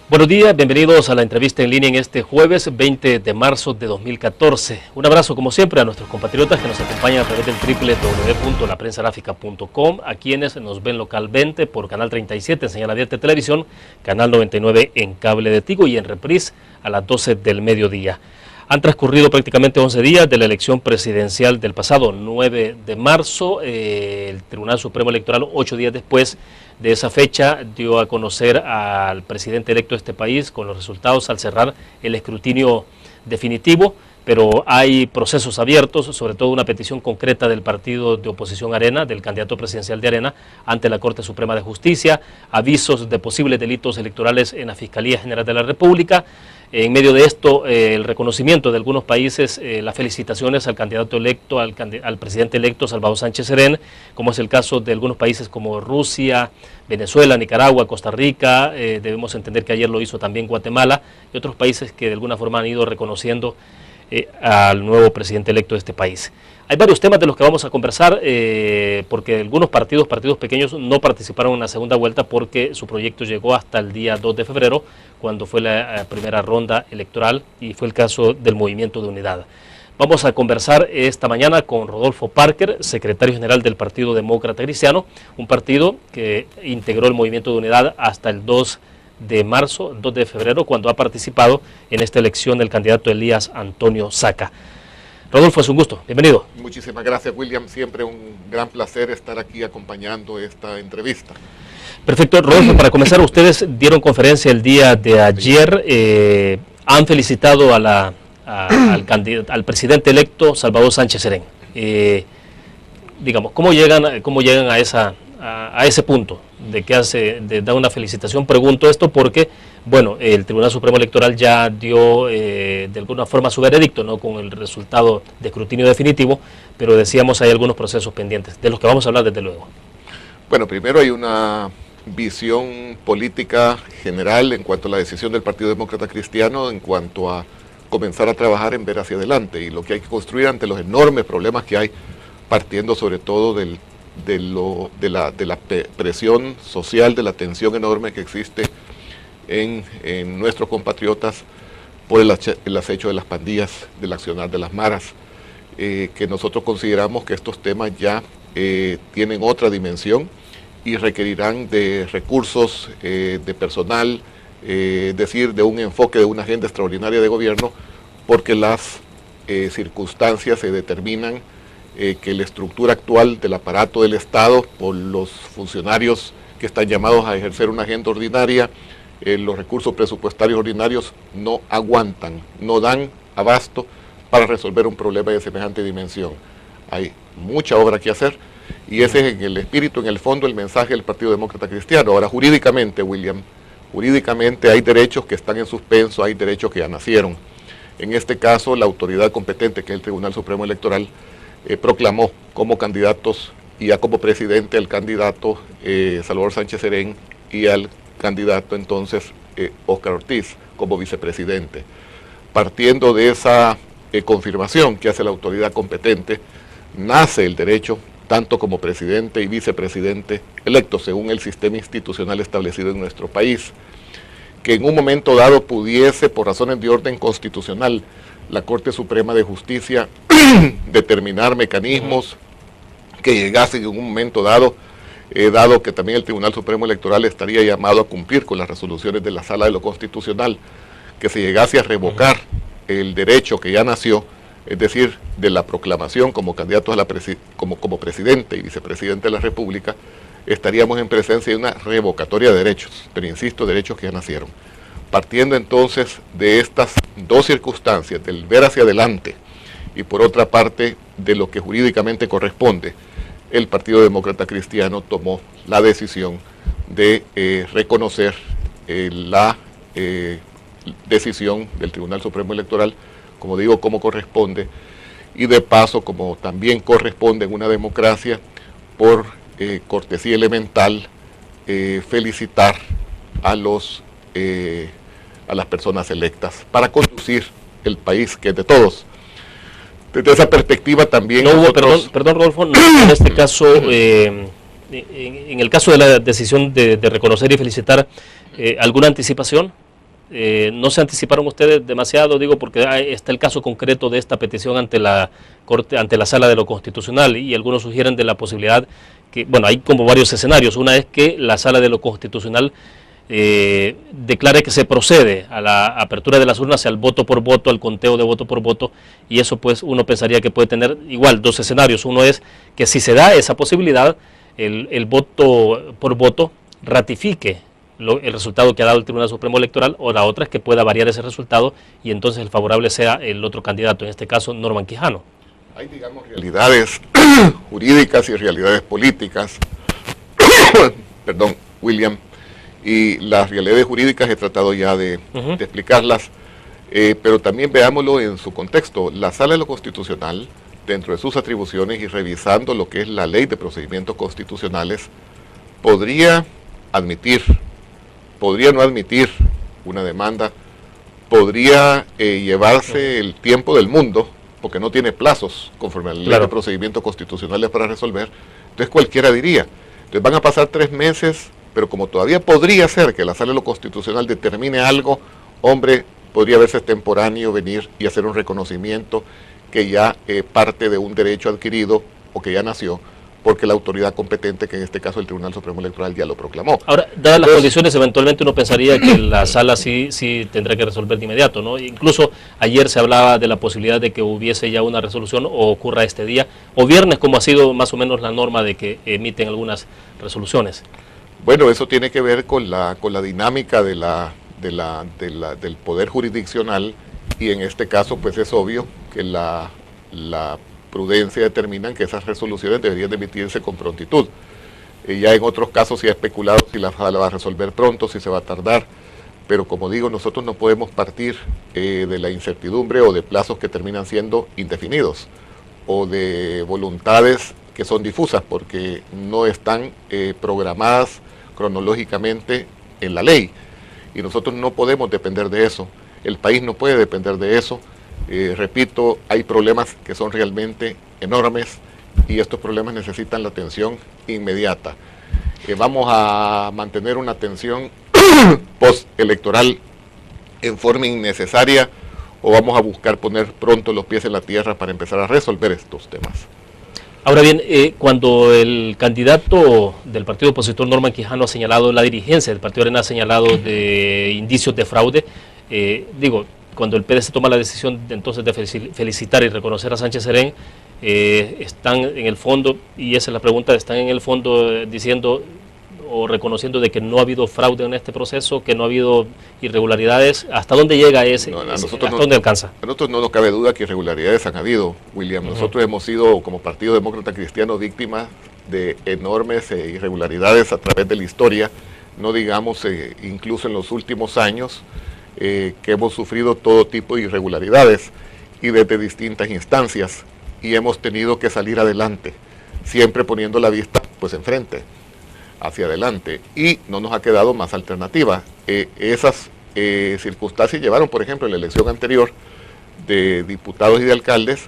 Buenos días, bienvenidos a la entrevista en línea en este jueves 20 de marzo de 2014. Un abrazo como siempre a nuestros compatriotas que nos acompañan a través del www.laprensagráfica.com, a quienes nos ven localmente por Canal 37 en señal abierta de televisión, Canal 99 en cable de Tigo y en reprise a las 12 del mediodía. Han transcurrido prácticamente 11 días de la elección presidencial del pasado 9 de marzo. El Tribunal Supremo Electoral, 8 días después de esa fecha, dio a conocer al presidente electo de este país con los resultados al cerrar el escrutinio definitivo, pero hay procesos abiertos, sobre todo una petición concreta del partido de oposición Arena, del candidato presidencial de Arena, ante la Corte Suprema de Justicia, avisos de posibles delitos electorales en la Fiscalía General de la República. En medio de esto, el reconocimiento de algunos países, las felicitaciones al candidato electo, al presidente electo Salvador Sánchez Serén, como es el caso de algunos países como Rusia, Venezuela, Nicaragua, Costa Rica, debemos entender que ayer lo hizo también Guatemala, y otros países que de alguna forma han ido reconociendo al nuevo presidente electo de este país. Hay varios temas de los que vamos a conversar, porque algunos partidos pequeños no participaron en la segunda vuelta porque su proyecto llegó hasta el día 2 de febrero, cuando fue la primera ronda electoral, y fue el caso del Movimiento de Unidad. Vamos a conversar esta mañana con Rodolfo Parker, secretario general del Partido Demócrata Cristiano, un partido que integró el Movimiento de Unidad hasta el 2 de marzo, 2 de febrero, cuando ha participado en esta elección el candidato Elías Antonio Saca. Rodolfo, es un gusto, bienvenido. Muchísimas gracias, William, siempre un gran placer estar aquí acompañando esta entrevista. Perfecto, Rodolfo, para comenzar, ustedes dieron conferencia el día de ayer, han felicitado a al presidente electo Salvador Sánchez Serén. Digamos, ¿cómo llegan a ese punto de dar una felicitación? Pregunto esto porque, bueno, el Tribunal Supremo Electoral ya dio de alguna forma su veredicto, no con el resultado de escrutinio definitivo, pero decíamos hay algunos procesos pendientes, de los que vamos a hablar desde luego. Bueno, primero hay una visión política general en cuanto a la decisión del Partido Demócrata Cristiano en cuanto a comenzar a trabajar en ver hacia adelante y lo que hay que construir ante los enormes problemas que hay, partiendo sobre todo de la presión social, de la tensión enorme que existe en nuestros compatriotas por el acecho de las pandillas, del accionar de las maras, que nosotros consideramos que estos temas ya tienen otra dimensión y requerirán de recursos, de personal, es decir, de un enfoque, de una agenda extraordinaria de gobierno, porque las circunstancias se determinan que la estructura actual del aparato del Estado, por los funcionarios que están llamados a ejercer una agenda ordinaria, los recursos presupuestarios ordinarios no aguantan, no dan abasto para resolver un problema de semejante dimensión. Hay mucha obra que hacer y ese es en el espíritu, en el fondo, el mensaje del Partido Demócrata Cristiano. Ahora, jurídicamente, William, jurídicamente hay derechos que están en suspenso, hay derechos que ya nacieron. En este caso, la autoridad competente, que es el Tribunal Supremo Electoral, proclamó como candidatos y ya como presidente al candidato Salvador Sánchez Serén y al candidato entonces Óscar Ortiz como vicepresidente. Partiendo de esa confirmación que hace la autoridad competente, nace el derecho tanto como presidente y vicepresidente electos según el sistema institucional establecido en nuestro país, que en un momento dado pudiese, por razones de orden constitucional, la Corte Suprema de Justicia determinar mecanismos que llegasen en un momento dado, dado que también el Tribunal Supremo Electoral estaría llamado a cumplir con las resoluciones de la Sala de lo Constitucional, que se llegase a revocar el derecho que ya nació, es decir, de la proclamación como candidatos a como presidente y vicepresidente de la República, estaríamos en presencia de una revocatoria de derechos, pero insisto, derechos que ya nacieron. Partiendo entonces de estas dos circunstancias, del ver hacia adelante y por otra parte de lo que jurídicamente corresponde, el Partido Demócrata Cristiano tomó la decisión de reconocer la decisión del Tribunal Supremo Electoral, como digo, como corresponde, y de paso, como también corresponde en una democracia, por cortesía elemental, felicitar a las personas electas para conducir el país que es de todos. Desde esa perspectiva también no nosotros... hubo, perdón Rodolfo, no, en este caso, en el caso de la decisión de reconocer y felicitar, ¿alguna anticipación? ¿no se anticiparon ustedes demasiado? Digo, porque está el caso concreto de esta petición ante la Corte, ante la Sala de lo Constitucional, y algunos sugieren de la posibilidad que, bueno, hay como varios escenarios. Una es que la Sala de lo Constitucional declare que se procede a la apertura de las urnas, al voto por voto, al conteo de voto por voto, y eso pues uno pensaría que puede tener igual dos escenarios. Uno es que si se da esa posibilidad, el voto por voto ratifique el resultado que ha dado el Tribunal Supremo Electoral, o la otra es que pueda variar ese resultado y entonces el favorable sea el otro candidato, en este caso Norman Quijano. Hay, digamos, realidades jurídicas y realidades políticas, perdón, William, y las realidades jurídicas he tratado ya de explicarlas, pero también veámoslo en su contexto. La Sala de lo Constitucional, dentro de sus atribuciones y revisando lo que es la Ley de Procedimientos Constitucionales, podría admitir, podría no admitir una demanda, podría llevarse el tiempo del mundo, porque no tiene plazos conforme a la Ley de Procedimientos Constitucionales para resolver. Entonces cualquiera diría, entonces van a pasar 3 meses, pero como todavía podría ser que la Sala de lo Constitucional determine algo, hombre, podría verse extemporáneo venir y hacer un reconocimiento que ya parte de un derecho adquirido o que ya nació, porque la autoridad competente, que en este caso el Tribunal Supremo Electoral, ya lo proclamó. Ahora, dadas las condiciones, eventualmente uno pensaría que la sala sí tendrá que resolver de inmediato, ¿no? Incluso ayer se hablaba de la posibilidad de que hubiese ya una resolución, o ocurra este día, o viernes, como ha sido más o menos la norma de que emiten algunas resoluciones. Bueno, eso tiene que ver con la dinámica del poder jurisdiccional, y en este caso pues es obvio que la prudencia determina que esas resoluciones deberían de emitirse con prontitud. Ya en otros casos se ha especulado si la sala va a resolver pronto, si se va a tardar, pero como digo, nosotros no podemos partir de la incertidumbre o de plazos que terminan siendo indefinidos, o de voluntades que son difusas porque no están programadas cronológicamente en la ley, y nosotros no podemos depender de eso, el país no puede depender de eso. Repito, hay problemas que son realmente enormes y estos problemas necesitan la atención inmediata. Vamos a mantener una atención postelectoral en forma innecesaria, o vamos a buscar poner pronto los pies en la tierra para empezar a resolver estos temas. Ahora bien, cuando el candidato del partido opositor Norman Quijano ha señalado, la dirigencia del Partido Arena ha señalado de indicios de fraude, cuando el PDC toma la decisión entonces de felicitar y reconocer a Sánchez Serén, están en el fondo, y esa es la pregunta, están en el fondo diciendo o reconociendo de que no ha habido fraude en este proceso, que no ha habido irregularidades. ¿Hasta dónde llega ¿hasta dónde alcanza? A nosotros no nos cabe duda que irregularidades han habido, William. Nosotros hemos sido, como Partido Demócrata Cristiano, víctimas de enormes irregularidades a través de la historia, no digamos incluso en los últimos años, que hemos sufrido todo tipo de irregularidades y desde distintas instancias, y hemos tenido que salir adelante, siempre poniendo la vista pues enfrente, hacia adelante, y no nos ha quedado más alternativa. Esas circunstancias llevaron, por ejemplo, en la elección anterior de diputados y de alcaldes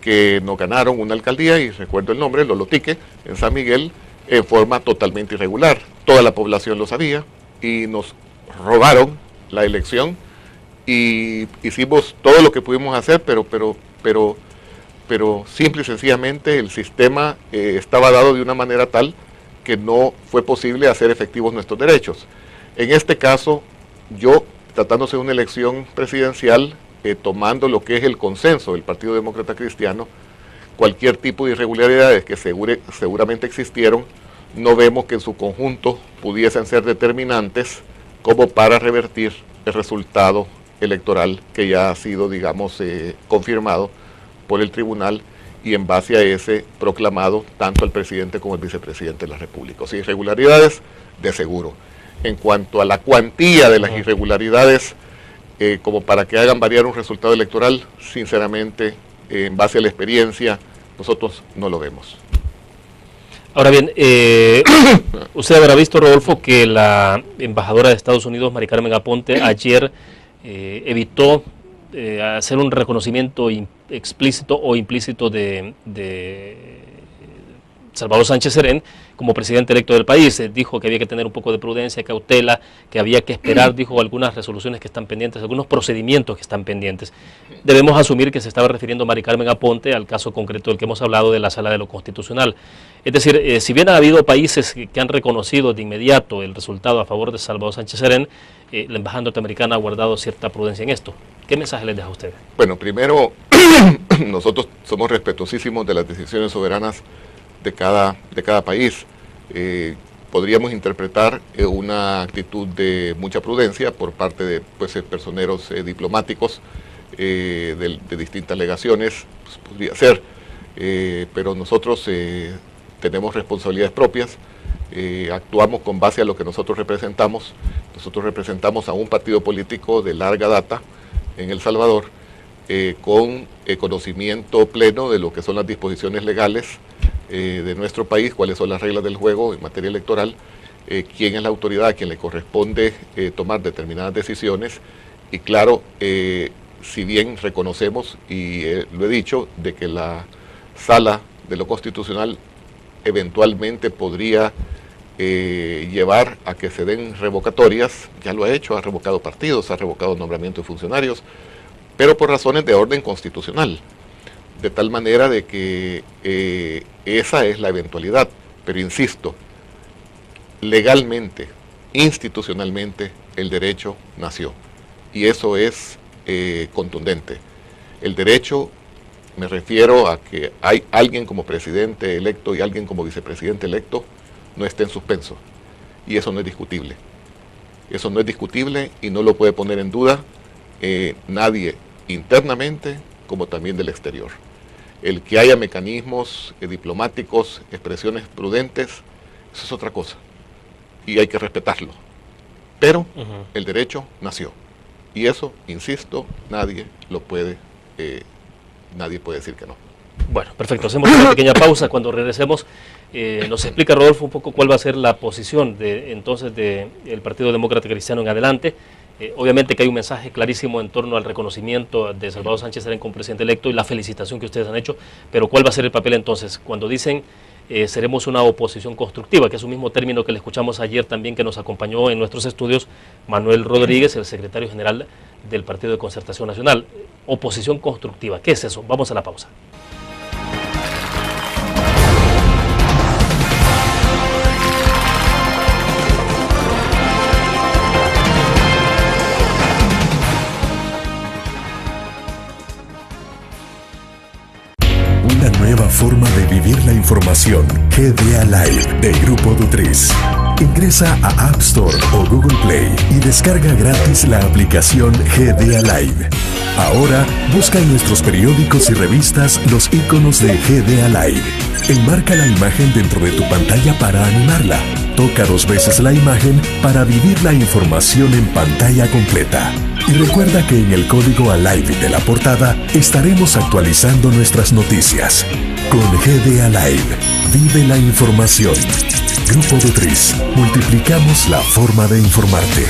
que nos ganaron una alcaldía, y recuerdo el nombre, Lolotique, en San Miguel, en forma totalmente irregular. Toda la población lo sabía y nos robaron la elección, y hicimos todo lo que pudimos hacer, pero simple y sencillamente el sistema estaba dado de una manera tal que no fue posible hacer efectivos nuestros derechos. En este caso, yo, tratándose de una elección presidencial, tomando lo que es el consenso del Partido Demócrata Cristiano, cualquier tipo de irregularidades que seguramente existieron, no vemos que en su conjunto pudiesen ser determinantes como para revertir el resultado electoral que ya ha sido, digamos, confirmado por el tribunal, y en base a ese proclamado tanto el presidente como el vicepresidente de la República. O sea, irregularidades de seguro. En cuanto a la cuantía de las irregularidades, como para que hagan variar un resultado electoral, sinceramente, en base a la experiencia, nosotros no lo vemos. Ahora bien, usted habrá visto, Rodolfo, que la embajadora de Estados Unidos, Mari Carmen Aponte, ayer evitó hacer un reconocimiento explícito o implícito de Salvador Sánchez Serén como presidente electo del país. Dijo que había que tener un poco de prudencia, cautela, que había que esperar, dijo, algunas resoluciones que están pendientes, algunos procedimientos que están pendientes. Debemos asumir que se estaba refiriendo Mari Carmen Aponte al caso concreto del que hemos hablado de la Sala de lo Constitucional. Es decir, si bien ha habido países que han reconocido de inmediato el resultado a favor de Salvador Sánchez Serén, la embajada norteamericana ha guardado cierta prudencia en esto. ¿Qué mensaje les deja a ustedes? Bueno, primero, nosotros somos respetuosísimos de las decisiones soberanas de cada país. Podríamos interpretar una actitud de mucha prudencia por parte de personeros diplomáticos de distintas legaciones, pues, podría ser, pero nosotros tenemos responsabilidades propias, actuamos con base a lo que nosotros representamos. Nosotros representamos a un partido político de larga data en El Salvador, con conocimiento pleno de lo que son las disposiciones legales de nuestro país, cuáles son las reglas del juego en materia electoral, quién es la autoridad a quien le corresponde tomar determinadas decisiones. Y claro, si bien reconocemos, y lo he dicho, de que la Sala de lo Constitucional eventualmente podría llevar a que se den revocatorias, ya lo ha hecho, ha revocado partidos, ha revocado nombramientos de funcionarios, pero por razones de orden constitucional, de tal manera de que esa es la eventualidad. Pero insisto, legalmente, institucionalmente, el derecho nació, y eso es contundente. El derecho, me refiero a que hay alguien como presidente electo y alguien como vicepresidente electo, no esté en suspenso, y eso no es discutible. Eso no es discutible y no lo puede poner en duda nadie, internamente como también del exterior. El que haya mecanismos diplomáticos, expresiones prudentes, eso es otra cosa, y hay que respetarlo. Pero el derecho nació, y eso, insisto, nadie puede decir que no. Bueno, perfecto. Hacemos una pequeña pausa. Cuando regresemos, nos explica Rodolfo un poco cuál va a ser la posición entonces del Partido Demócrata Cristiano en adelante. Obviamente que hay un mensaje clarísimo en torno al reconocimiento de Salvador Sánchez Serén como presidente electo y la felicitación que ustedes han hecho, pero ¿cuál va a ser el papel entonces? Cuando dicen seremos una oposición constructiva, que es un mismo término que le escuchamos ayer también, que nos acompañó en nuestros estudios Manuel Rodríguez, el secretario general del Partido de Concertación Nacional. Oposición constructiva, ¿qué es eso? Vamos a la pausa. Una nueva forma de vivir la información. GDA Live de Grupo Dutriz. Ingresa a App Store o Google Play y descarga gratis la aplicación GDA Live. Ahora busca en nuestros periódicos y revistas los iconos de GDA Live. Enmarca la imagen dentro de tu pantalla para animarla. Toca 2 veces la imagen para vivir la información en pantalla completa. Y recuerda que en el código ALIVE de la portada estaremos actualizando nuestras noticias. Con GDA Live, vive la información. Grupo Dutriz, multiplicamos la forma de informarte.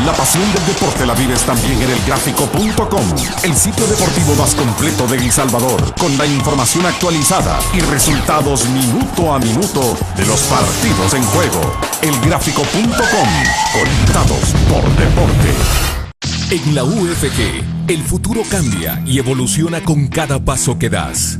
La pasión del deporte la vives también en elgráfico.com, el sitio deportivo más completo de El Salvador, con la información actualizada y resultados minuto a minuto de los partidos en juego. Elgráfico.com, conectados por deporte. En la UFG, el futuro cambia y evoluciona con cada paso que das.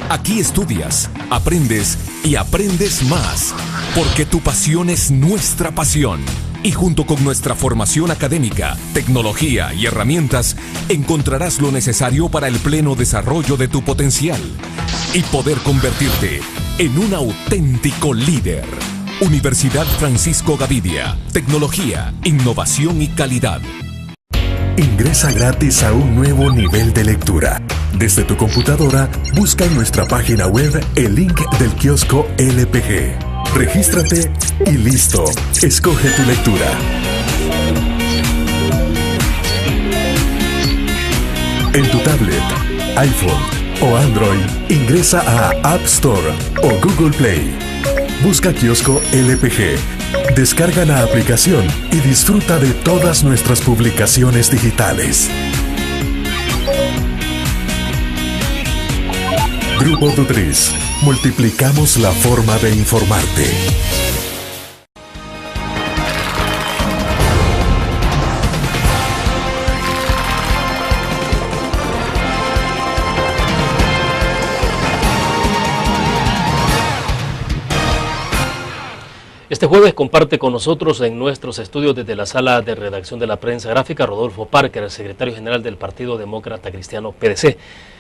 Aquí estudias, aprendes y aprendes más, porque tu pasión es nuestra pasión. Y junto con nuestra formación académica, tecnología y herramientas, encontrarás lo necesario para el pleno desarrollo de tu potencial y poder convertirte en un auténtico líder. Universidad Francisco Gavidia. Tecnología, innovación y calidad. Ingresa gratis a un nuevo nivel de lectura. Desde tu computadora, busca en nuestra página web el link del kiosco LPG. Regístrate y listo. Escoge tu lectura. En tu tablet, iPhone, o Android, ingresa a App Store o Google Play. Busca Kiosco LPG, descarga la aplicación y disfruta de todas nuestras publicaciones digitales. Grupo Dutris, multiplicamos la forma de informarte. Este jueves comparte con nosotros en nuestros estudios desde la sala de redacción de la prensa gráfica Rodolfo Parker, el secretario general del Partido Demócrata Cristiano PDC.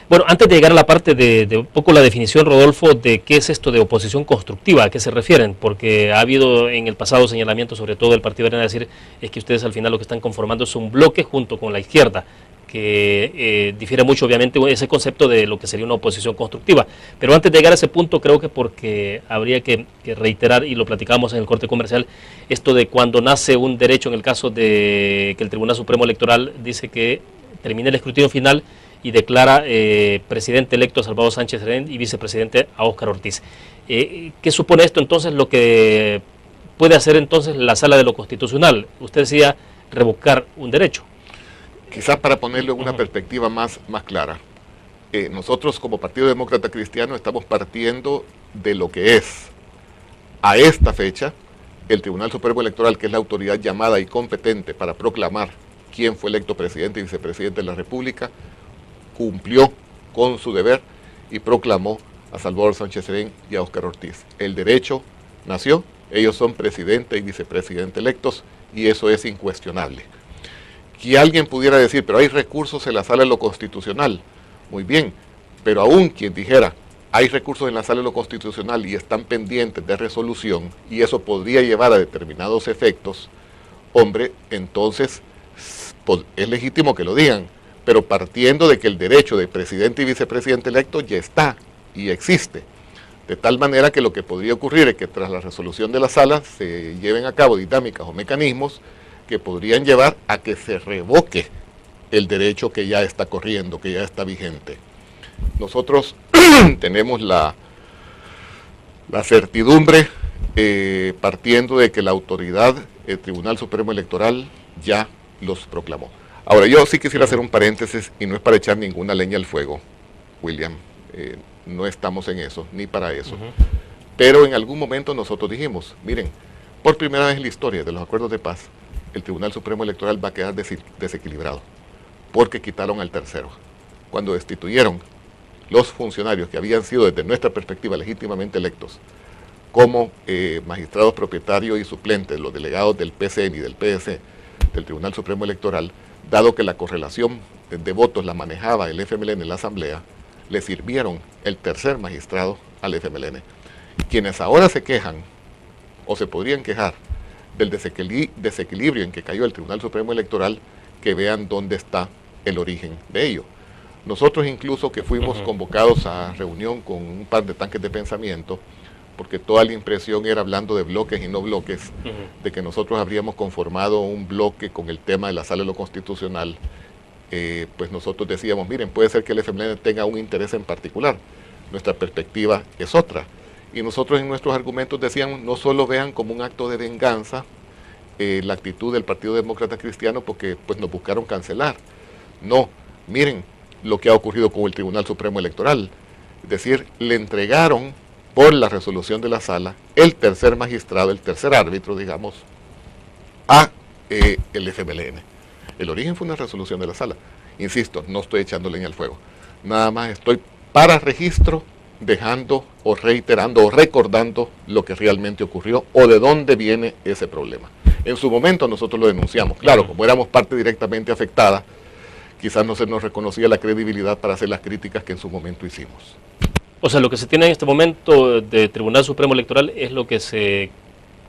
Bueno, antes de llegar a la parte de un poco la definición, Rodolfo, de qué es esto de oposición constructiva, ¿a qué se refieren? Porque ha habido en el pasado señalamientos, sobre todo del Partido Arena, decir es que ustedes al final lo que están conformando es un bloque junto con la izquierda, que difiere mucho obviamente ese concepto de lo que sería una oposición constructiva. Pero antes de llegar a ese punto, creo que porque habría que reiterar, y lo platicamos en el corte comercial, esto de cuando nace un derecho, en el caso de que el Tribunal Supremo Electoral dice que termina el escrutinio final y declara presidente electo a Salvador Sánchez Serén y vicepresidente a Óscar Ortiz. ¿Qué supone esto entonces, lo que puede hacer entonces la Sala de lo Constitucional? Usted decía revocar un derecho. Quizás para ponerlo en una perspectiva más clara, nosotros como Partido Demócrata Cristiano estamos partiendo de lo que es, a esta fecha, el Tribunal Supremo Electoral, que es la autoridad llamada y competente para proclamar quién fue electo presidente y vicepresidente de la República, cumplió con su deber y proclamó a Salvador Sánchez Serén y a Óscar Ortiz. El derecho nació, ellos son presidente y vicepresidente electos y eso es incuestionable. Que alguien pudiera decir, pero hay recursos en la Sala de lo Constitucional. Muy bien, pero aún quien dijera, hay recursos en la Sala de lo Constitucional y están pendientes de resolución y eso podría llevar a determinados efectos, hombre, entonces es legítimo que lo digan, pero partiendo de que el derecho de presidente y vicepresidente electo ya está y existe. De tal manera que lo que podría ocurrir es que tras la resolución de la Sala se lleven a cabo dinámicas o mecanismos que podrían llevar a que se revoque el derecho que ya está corriendo, que ya está vigente. Nosotros tenemos la certidumbre, partiendo de que la autoridad, el Tribunal Supremo Electoral, ya los proclamó. Ahora, yo sí quisiera hacer un paréntesis, y no es para echar ninguna leña al fuego, William, no estamos en eso, ni para eso. Pero en algún momento nosotros dijimos, miren, por primera vez en la historia de los acuerdos de paz, el Tribunal Supremo Electoral va a quedar desequilibrado, porque quitaron al tercero. Cuando destituyeron los funcionarios que habían sido desde nuestra perspectiva legítimamente electos como magistrados propietarios y suplentes, los delegados del PCN y del PDC, del Tribunal Supremo Electoral, dado que la correlación de votos la manejaba el FMLN en la Asamblea, le sirvieron el tercer magistrado al FMLN. Quienes ahora se quejan, o se podrían quejar, del desequilibrio en que cayó el Tribunal Supremo Electoral, que vean dónde está el origen de ello. Nosotros incluso que fuimos convocados a reunión con un par de tanques de pensamiento, porque toda la impresión era, hablando de bloques y no bloques, de que nosotros habríamos conformado un bloque con el tema de la Sala de lo Constitucional, pues nosotros decíamos, miren, puede ser que el FMLN tenga un interés en particular, nuestra perspectiva es otra. Y nosotros en nuestros argumentos decíamos, no solo vean como un acto de venganza la actitud del Partido Demócrata Cristiano porque pues nos buscaron cancelar. No, miren lo que ha ocurrido con el Tribunal Supremo Electoral. Es decir, le entregaron por la resolución de la Sala el tercer magistrado, el tercer árbitro, digamos, a el FMLN. El origen fue una resolución de la Sala. Insisto, no estoy echando leña al fuego. Nada más estoy para registro dejando o reiterando o recordando lo que realmente ocurrió o de dónde viene ese problema. En su momento nosotros lo denunciamos. Claro, como éramos parte directamente afectada, quizás no se nos reconocía la credibilidad para hacer las críticas que en su momento hicimos. O sea, lo que se tiene en este momento de Tribunal Supremo Electoral es lo que se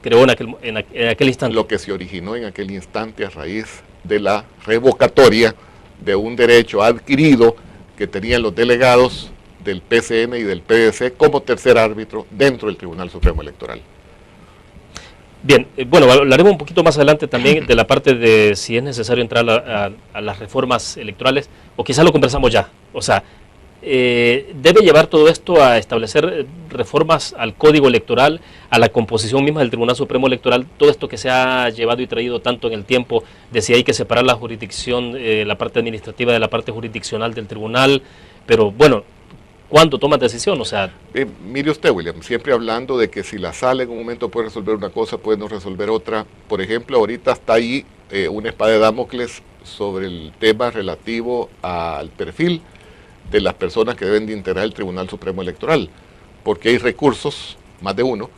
creó en aquel instante. Lo que se originó en aquel instante a raíz de la revocatoria de un derecho adquirido que tenían los delegados del PCN y del PDC como tercer árbitro dentro del Tribunal Supremo Electoral. Bien, bueno, hablaremos un poquito más adelante también de la parte de si es necesario entrar a las reformas electorales, o quizás lo conversamos ya. O sea, ¿debe llevar todo esto a establecer reformas al Código Electoral, a la composición misma del Tribunal Supremo Electoral, todo esto que se ha llevado y traído tanto en el tiempo, de si hay que separar la jurisdicción, la parte administrativa de la parte jurisdiccional del tribunal, pero bueno, ¿cuándo toman decisión? O sea, mire usted, William, siempre hablando de que si la sala en un momento puede resolver una cosa, puede no resolver otra. Por ejemplo, ahorita está ahí una espada de Damocles sobre el tema relativo al perfil de las personas que deben de integrar el Tribunal Supremo Electoral, porque hay recursos, más de uno,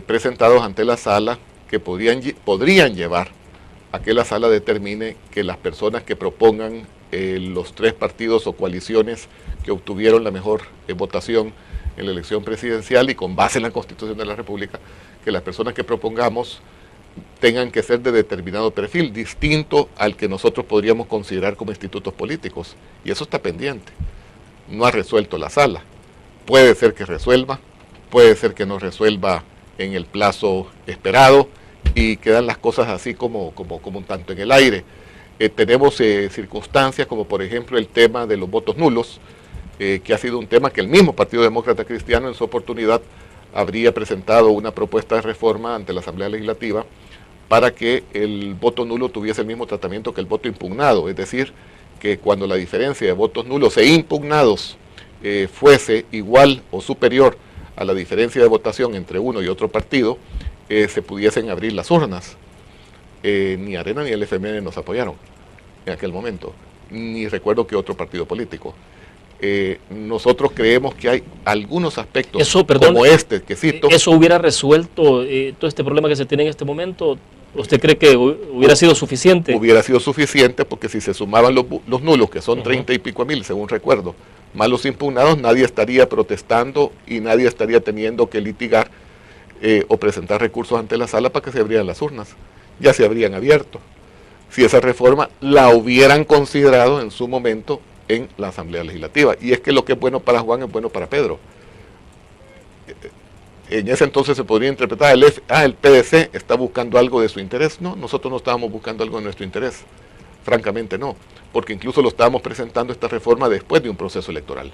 presentados ante la sala que podrían llevar a que la sala determine que las personas que propongan los 3 partidos o coaliciones que obtuvieron la mejor votación en la elección presidencial y con base en la Constitución de la República, que las personas que propongamos tengan que ser de determinado perfil, distinto al que nosotros podríamos considerar como institutos políticos. Y eso está pendiente. No ha resuelto la sala. Puede ser que resuelva, puede ser que no resuelva en el plazo esperado y quedan las cosas así como un tanto en el aire. Tenemos circunstancias como por ejemplo el tema de los votos nulos, que ha sido un tema que el mismo Partido Demócrata Cristiano en su oportunidad habría presentado una propuesta de reforma ante la Asamblea Legislativa para que el voto nulo tuviese el mismo tratamiento que el voto impugnado, es decir, que cuando la diferencia de votos nulos e impugnados fuese igual o superior a la diferencia de votación entre uno y otro partido, se pudiesen abrir las urnas. Ni Arena ni el FMLN nos apoyaron en aquel momento, ni recuerdo que otro partido político. Nosotros creemos que hay algunos aspectos como este que cito. ¿Eso hubiera resuelto todo este problema que se tiene en este momento? ¿Usted cree que hubiera sido suficiente? Hubiera sido suficiente porque si se sumaban los nulos, que son 30 y pico mil, según recuerdo, más los impugnados, nadie estaría protestando y nadie estaría teniendo que litigar o presentar recursos ante la sala para que se abrieran las urnas. Ya se habrían abierto. Si esa reforma la hubieran considerado en su momento en la Asamblea Legislativa. Y es que lo que es bueno para Juan es bueno para Pedro. En ese entonces se podría interpretar el PDC está buscando algo de su interés. No, nosotros no estábamos buscando algo de nuestro interés. Francamente no, porque incluso lo estábamos presentando esta reforma después de un proceso electoral.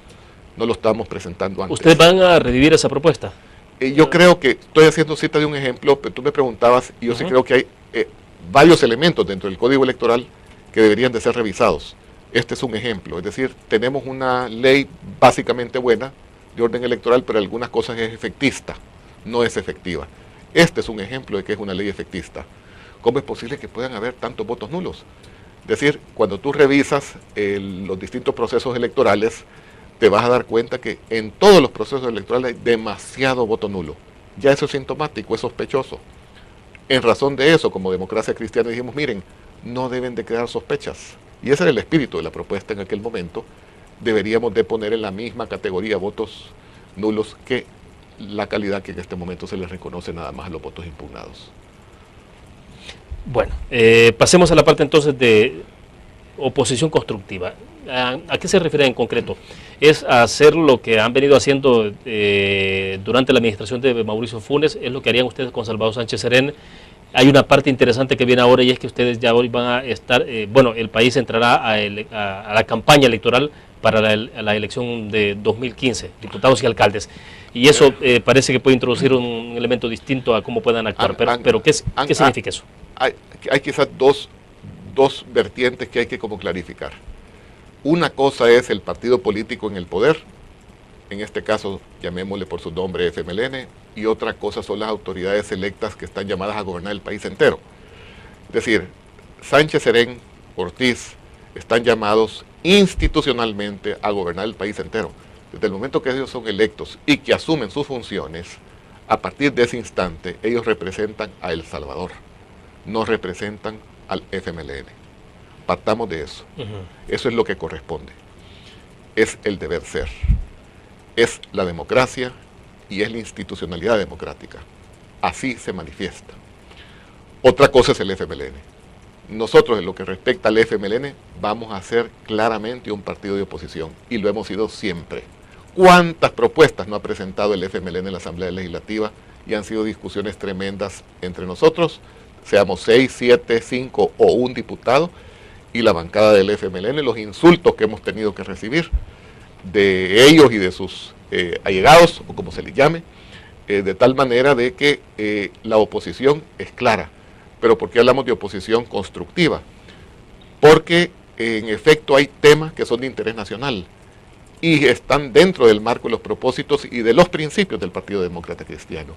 No lo estábamos presentando antes. ¿Ustedes van a revivir esa propuesta? Yo creo que estoy haciendo cita de un ejemplo, pero tú me preguntabas, y yo sí creo que hay varios elementos dentro del Código Electoral que deberían de ser revisados. Este es un ejemplo, es decir, tenemos una ley básicamente buena de orden electoral, pero algunas cosas es efectista, no es efectiva. Este es un ejemplo de que es una ley efectista. ¿Cómo es posible que puedan haber tantos votos nulos? Es decir, cuando tú revisas los distintos procesos electorales, te vas a dar cuenta que en todos los procesos electorales hay demasiado voto nulo. Ya eso es sintomático, es sospechoso. En razón de eso, como Democracia Cristiana dijimos, miren, no deben de quedar sospechas. Y ese era el espíritu de la propuesta en aquel momento. Deberíamos de poner en la misma categoría votos nulos que la calidad que en este momento se les reconoce nada más a los votos impugnados. Bueno, pasemos a la parte entonces de oposición constructiva. ¿A qué se refiere en concreto? ¿Es hacer lo que han venido haciendo durante la administración de Mauricio Funes? ¿Es lo que harían ustedes con Salvador Sánchez Serén? Hay una parte interesante que viene ahora y es que ustedes ya hoy van a estar, bueno, el país entrará a la campaña electoral para la elección de 2015, diputados y alcaldes. Y eso parece que puede introducir un elemento distinto a cómo puedan actuar. Pero ¿qué significa eso? Hay quizás dos vertientes que hay que como clarificar. Una cosa es el partido político en el poder, en este caso llamémosle por su nombre FMLN, y otra cosa son las autoridades electas que están llamadas a gobernar el país entero. Es decir, Sánchez Serén, Ortiz, están llamados institucionalmente a gobernar el país entero. Desde el momento que ellos son electos y que asumen sus funciones, a partir de ese instante ellos representan a El Salvador, no representan al FMLN. Partamos de eso. Eso es lo que corresponde. Es el deber ser. Es la democracia y es la institucionalidad democrática. Así se manifiesta. Otra cosa es el FMLN. Nosotros, en lo que respecta al FMLN, vamos a ser claramente un partido de oposición y lo hemos sido siempre. ¿Cuántas propuestas no ha presentado el FMLN en la Asamblea Legislativa y han sido discusiones tremendas entre nosotros? Seamos 6, 7, 5 o un diputado y la bancada del FMLN, los insultos que hemos tenido que recibir de ellos y de sus allegados, o como se les llame, de tal manera de que la oposición es clara. Pero ¿por qué hablamos de oposición constructiva? Porque en efecto hay temas que son de interés nacional y están dentro del marco de los propósitos y de los principios del Partido Demócrata Cristiano.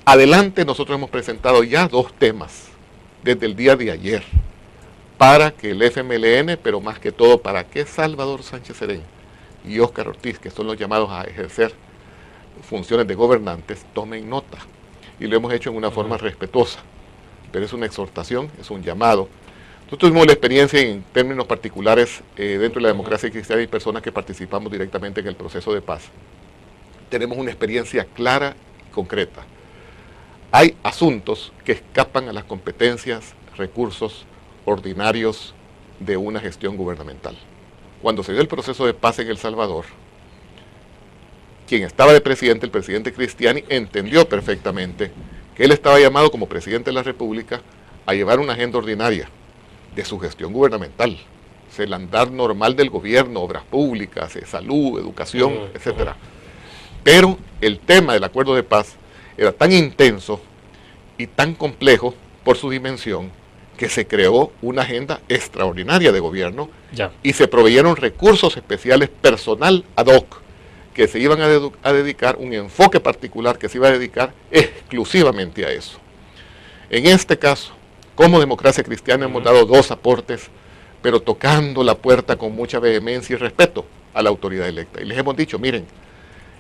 Adelante, nosotros hemos presentado ya 2 temas desde el día de ayer para que el FMLN, pero más que todo para que Salvador Sánchez Serén y Óscar Ortiz, que son los llamados a ejercer funciones de gobernantes, tomen nota. Y lo hemos hecho en una forma respetuosa, pero es una exhortación, es un llamado. Nosotros tuvimos la experiencia en términos particulares dentro de la democracia cristiana y personas que participamos directamente en el proceso de paz. Tenemos una experiencia clara y concreta. Hay asuntos que escapan a las competencias, recursos ordinarios de una gestión gubernamental. Cuando se dio el proceso de paz en El Salvador, quien estaba de presidente, el presidente Cristiani, entendió perfectamente que él estaba llamado como presidente de la República a llevar una agenda ordinaria de su gestión gubernamental, el andar normal del gobierno, obras públicas, salud, educación, etc. Pero el tema del acuerdo de paz era tan intenso y tan complejo por su dimensión que se creó una agenda extraordinaria de gobierno y se proveyeron recursos especiales, personal ad hoc, que se iban a dedicar, un enfoque particular que se iba a dedicar exclusivamente a eso. En este caso, como democracia cristiana hemos dado 2 aportes, pero tocando la puerta con mucha vehemencia y respeto a la autoridad electa. Y les hemos dicho, miren,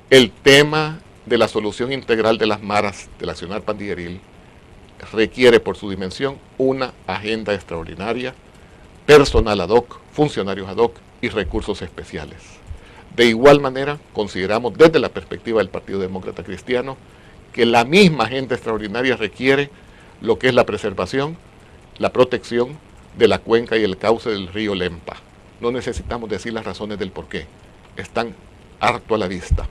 el tema de la solución integral de las maras del accionar pandilleril requiere por su dimensión una agenda extraordinaria, personal ad hoc, funcionarios ad hoc y recursos especiales. De igual manera, consideramos desde la perspectiva del Partido Demócrata Cristiano que la misma agenda extraordinaria requiere lo que es la preservación, la protección de la cuenca y el cauce del río Lempa. No necesitamos decir las razones del porqué, están harto a la vista.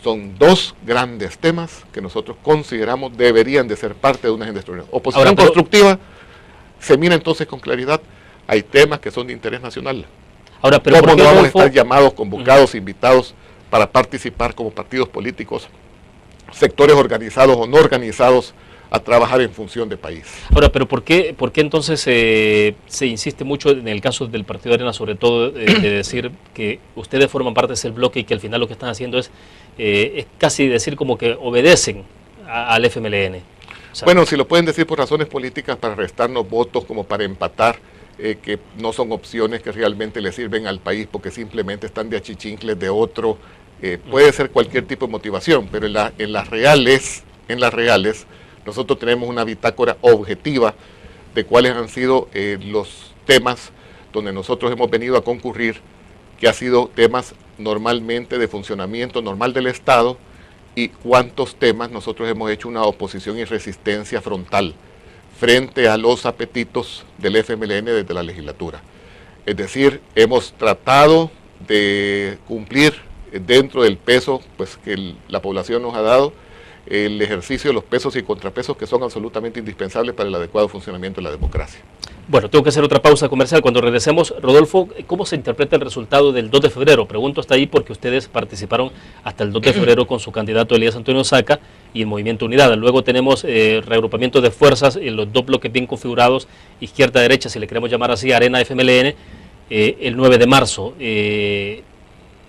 Son 2 grandes temas que nosotros consideramos deberían de ser parte de una agenda extraordinaria. Oposición constructiva, se mira entonces con claridad, hay temas que son de interés nacional. Ahora, pero ¿cómo no vamos a estar llamados, convocados, invitados para participar como partidos políticos, sectores organizados o no organizados, a trabajar en función de país? Ahora, pero ¿por qué entonces se insiste mucho en el caso del Partido Arena, sobre todo de decir que ustedes forman parte de ese bloque y que al final lo que están haciendo es casi decir como que obedecen al FMLN? O sea, bueno, si lo pueden decir por razones políticas para restarnos votos, como para empatar, que no son opciones que realmente le sirven al país porque simplemente están de achichincles de otro, puede ser cualquier tipo de motivación, pero en las reales, nosotros tenemos una bitácora objetiva de cuáles han sido los temas donde nosotros hemos venido a concurrir, que ha sido temas normalmente de funcionamiento normal del Estado, y cuántos temas nosotros hemos hecho una oposición y resistencia frontal frente a los apetitos del FMLN desde la legislatura. Es decir, hemos tratado de cumplir dentro del peso pues, que la población nos ha dado, el ejercicio de los pesos y contrapesos que son absolutamente indispensables para el adecuado funcionamiento de la democracia. Bueno, tengo que hacer otra pausa comercial. Cuando regresemos, Rodolfo, ¿cómo se interpreta el resultado del 2 de febrero? Pregunto hasta ahí porque ustedes participaron hasta el 2 de febrero con su candidato Elías Antonio Saca y el Movimiento Unidad. Luego tenemos reagrupamiento de fuerzas en los 2 bloques bien configurados, izquierda-derecha, si le queremos llamar así, Arena FMLN, el 9 de marzo.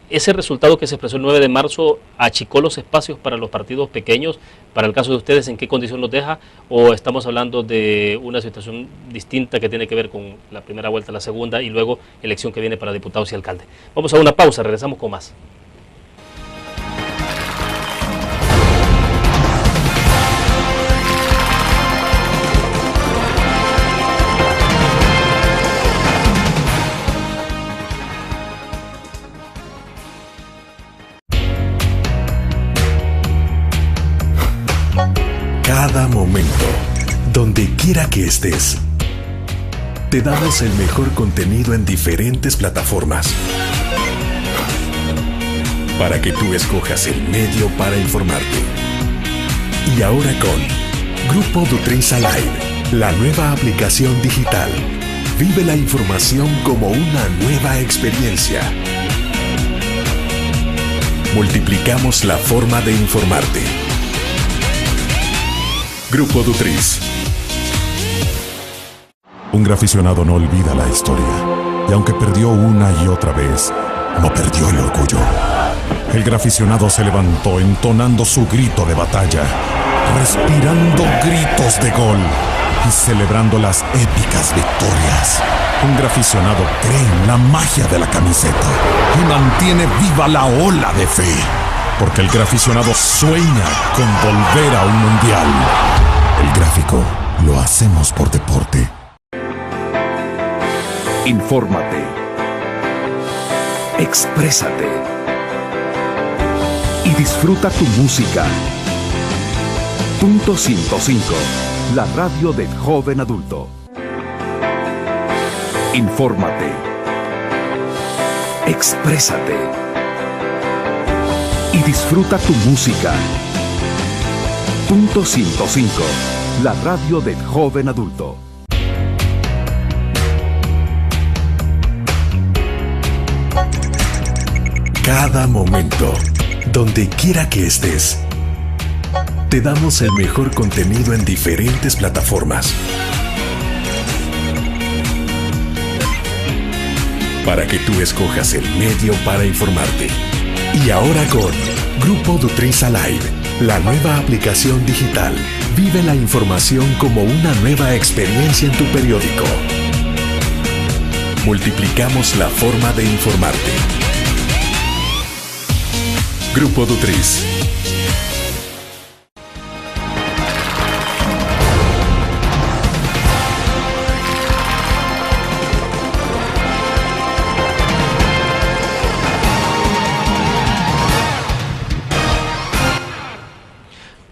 ¿Ese resultado que se expresó el 9 de marzo achicó los espacios para los partidos pequeños? Para el caso de ustedes, ¿en qué condición los deja? ¿O estamos hablando de una situación distinta que tiene que ver con la primera vuelta, la segunda y luego elección que viene para diputados y alcaldes? Vamos a una pausa, regresamos con más. Cada momento, donde quiera que estés, te damos el mejor contenido en diferentes plataformas para que tú escojas el medio para informarte. Y ahora con Grupo Du3 Alive, la nueva aplicación digital. Vive la información como una nueva experiencia. Multiplicamos la forma de informarte. Grupo Dutris. Un graficionado no olvida la historia, y aunque perdió una y otra vez, no perdió el orgullo. El graficionado se levantó entonando su grito de batalla, respirando gritos de gol y celebrando las épicas victorias. Un graficionado cree en la magia de la camiseta y mantiene viva la ola de fe, porque el graficionado sueña con volver a un mundial. El gráfico lo hacemos por deporte. Infórmate. Exprésate. Y disfruta tu música. Punto 105. La radio del joven adulto. Infórmate. Exprésate. Y disfruta tu música. Punto 105. La radio del joven adulto. Cada momento, donde quiera que estés, te damos el mejor contenido en diferentes plataformas. Para que tú escojas el medio para informarte. Y ahora con Grupo Dutris Alive, la nueva aplicación digital. Vive la información como una nueva experiencia en tu periódico. Multiplicamos la forma de informarte. Grupo Dutris.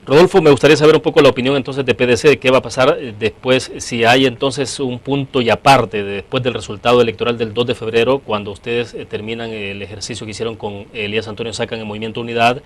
Rodolfo, me gustaría saber un poco la opinión entonces de PDC, de qué va a pasar después, si hay entonces un punto y aparte, después del resultado electoral del 2 de febrero, cuando ustedes terminan el ejercicio que hicieron con Elías Antonio Sacan en Movimiento Unidad,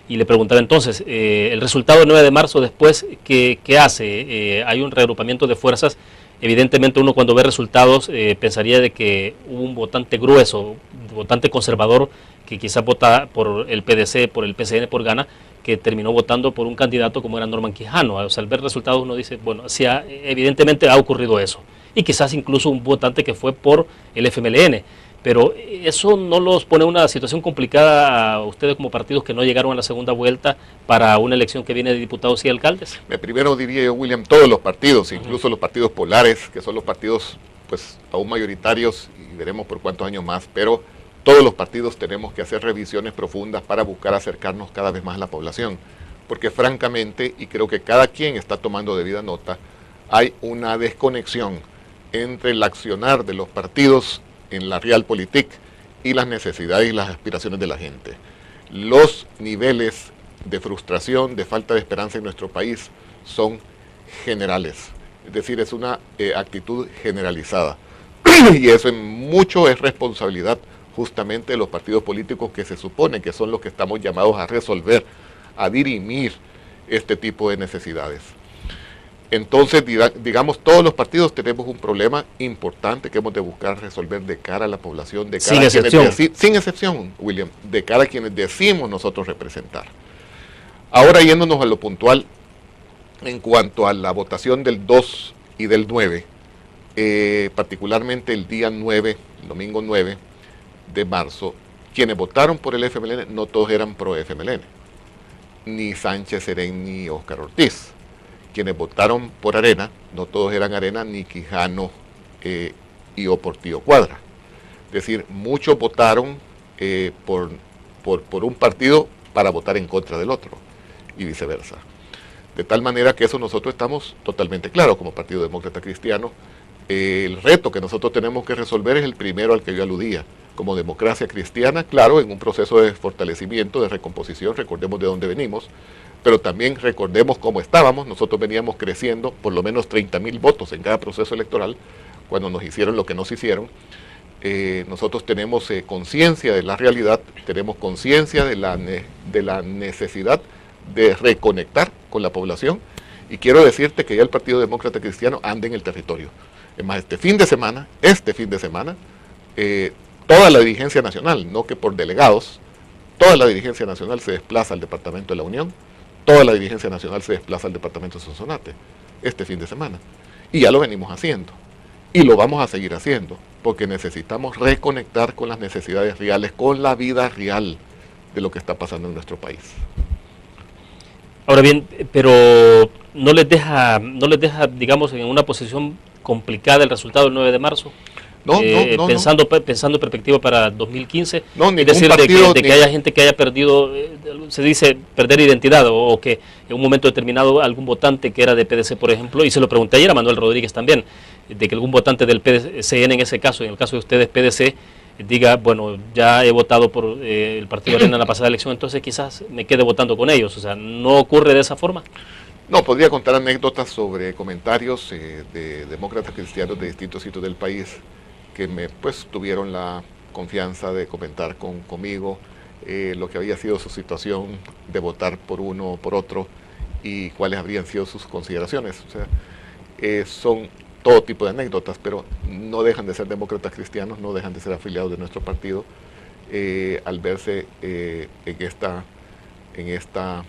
y le preguntaba entonces, el resultado del 9 de marzo después, ¿qué hace? Hay un reagrupamiento de fuerzas, evidentemente uno cuando ve resultados pensaría de que hubo un votante grueso, votante conservador, que quizás vota por el PDC, por el PCN, por Gana, que terminó votando por un candidato como era Norman Quijano. O sea, al ver resultados uno dice, bueno, sí, evidentemente ha ocurrido eso. Y quizás incluso un votante que fue por el FMLN. Pero eso no los pone en una situación complicada a ustedes como partidos que no llegaron a la segunda vuelta para una elección que viene de diputados y alcaldes. Primero diría yo, William, todos los partidos, incluso los partidos polares, que son los partidos pues aún mayoritarios, y veremos por cuántos años más, pero todos los partidos tenemos que hacer revisiones profundas para buscar acercarnos cada vez más a la población, porque francamente, y creo que cada quien está tomando debida nota, hay una desconexión entre el accionar de los partidos en la realpolitik y las necesidades y las aspiraciones de la gente. Los niveles de frustración, de falta de esperanza en nuestro país son generales, es decir, es una actitud generalizada, y eso en mucho es responsabilidad justamente de los partidos políticos que se supone que son los que estamos llamados a resolver, a dirimir este tipo de necesidades. Entonces, digamos, todos los partidos tenemos un problema importante que hemos de buscar resolver de cara a la población, de cara sin excepción, William, de cara a quienes decimos nosotros representar. Ahora, yéndonos a lo puntual, en cuanto a la votación del 2 y del 9, particularmente el día 9, el domingo 9, de marzo, quienes votaron por el FMLN no todos eran pro FMLN, ni Sánchez Serén ni Óscar Ortiz. Quienes votaron por Arena, no todos eran Arena, ni Quijano y o Portillo Cuadra. Es decir, muchos votaron por un partido para votar en contra del otro, y viceversa. De tal manera que eso nosotros estamos totalmente claros como Partido Demócrata Cristiano. El reto que nosotros tenemos que resolver es el primero al que yo aludía. Como democracia cristiana, claro, en un proceso de fortalecimiento, de recomposición, recordemos de dónde venimos, pero también recordemos cómo estábamos. Nosotros veníamos creciendo por lo menos 30,000 votos en cada proceso electoral, cuando nos hicieron lo que nos hicieron. Nosotros tenemos conciencia de la realidad, tenemos conciencia de la necesidad de reconectar con la población, y quiero decirte que ya el Partido Demócrata Cristiano anda en el territorio. Es más, este fin de semana, toda la dirigencia nacional, no que por delegados, toda la dirigencia nacional se desplaza al departamento de La Unión, toda la dirigencia nacional se desplaza al departamento de Sonsonate este fin de semana. Y ya lo venimos haciendo. Y lo vamos a seguir haciendo, porque necesitamos reconectar con las necesidades reales, con la vida real de lo que está pasando en nuestro país. Ahora bien, pero no les deja, digamos, en una posición complicada el resultado del 9 de marzo. Pensando en perspectiva para 2015, es decir, de que haya gente que haya perdido, se dice perder identidad, o que en un momento determinado algún votante que era de PDC, por ejemplo, y se lo pregunté ayer a Manuel Rodríguez también, de que algún votante del PDCN en ese caso, en el caso de ustedes PDC, diga, bueno, ya he votado por el Partido Arena en la pasada elección, entonces quizás me quede votando con ellos. O sea, ¿no ocurre de esa forma? No, podría contar anécdotas sobre comentarios de demócratas cristianos de distintos sitios del país que tuvieron la confianza de comentar conmigo lo que había sido su situación de votar por uno o por otro y cuáles habrían sido sus consideraciones. O sea, son todo tipo de anécdotas, pero no dejan de ser demócratas cristianos, no dejan de ser afiliados de nuestro partido al verse en esta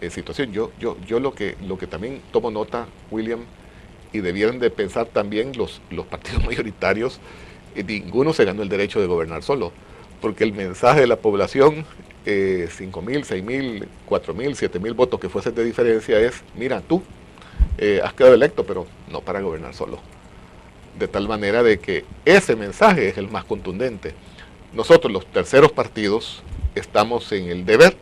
situación. Yo lo que también tomo nota, William, y debieran de pensar también los partidos mayoritarios, ninguno se ganó el derecho de gobernar solo, porque el mensaje de la población, 5.000, 6.000, 4.000, 7.000 votos que fuesen de diferencia es, mira, tú has quedado electo, pero no para gobernar solo. De tal manera de que ese mensaje es el más contundente. Nosotros, los terceros partidos, estamos en el deber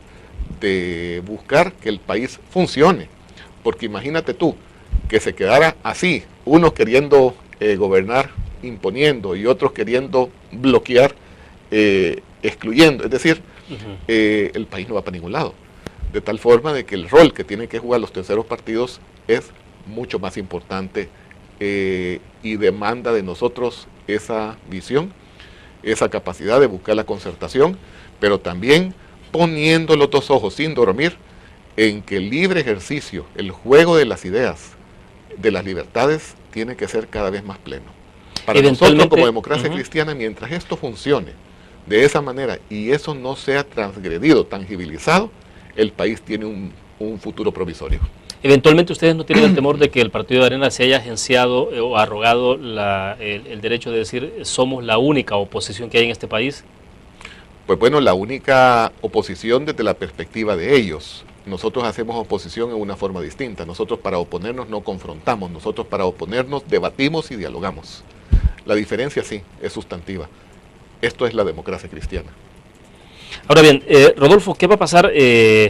de buscar que el país funcione, porque imagínate tú, que se quedara así, unos queriendo gobernar imponiendo y otros queriendo bloquear, excluyendo, es decir, el país no va para ningún lado. De tal forma de que el rol que tienen que jugar los terceros partidos es mucho más importante y demanda de nosotros esa visión, esa capacidad de buscar la concertación, pero también poniendo los dos ojos sin dormir en que el libre ejercicio, el juego de las ideas, de las libertades, tiene que ser cada vez más pleno. Para nosotros como democracia cristiana, mientras esto funcione de esa manera y eso no sea transgredido, tangibilizado, el país tiene un futuro provisorio. Eventualmente ustedes no tienen el temor de que el Partido de Arena se haya agenciado o arrogado el derecho de decir somos la única oposición que hay en este país. Pues bueno, la única oposición desde la perspectiva de ellos. Nosotros hacemos oposición en una forma distinta. Nosotros para oponernos no confrontamos, nosotros para oponernos debatimos y dialogamos. La diferencia sí, es sustantiva. Esto es la democracia cristiana. Ahora bien, Rodolfo, ¿qué va a pasar?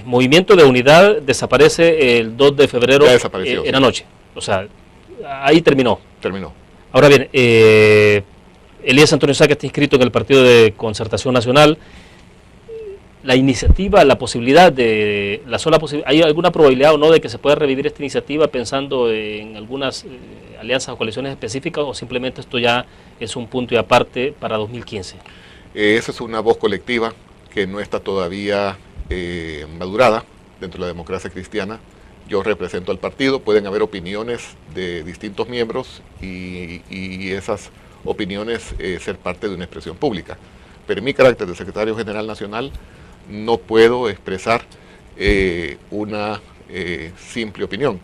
Movimiento de Unidad desaparece el 2 de febrero en la noche. O sea, ahí terminó. Terminó. Ahora bien, Elías Antonio Saca está inscrito en el Partido de Concertación Nacional. La iniciativa, la posibilidad de, ¿hay alguna probabilidad o no de que se pueda revivir esta iniciativa pensando en algunas alianzas o coaliciones específicas, o simplemente esto ya es un punto y aparte para 2015? Esa es una voz colectiva que no está todavía madurada dentro de la democracia cristiana. Yo represento al partido, pueden haber opiniones de distintos miembros y esas opiniones ser parte de una expresión pública. Pero en mi carácter de secretario general nacional no puedo expresar una simple opinión.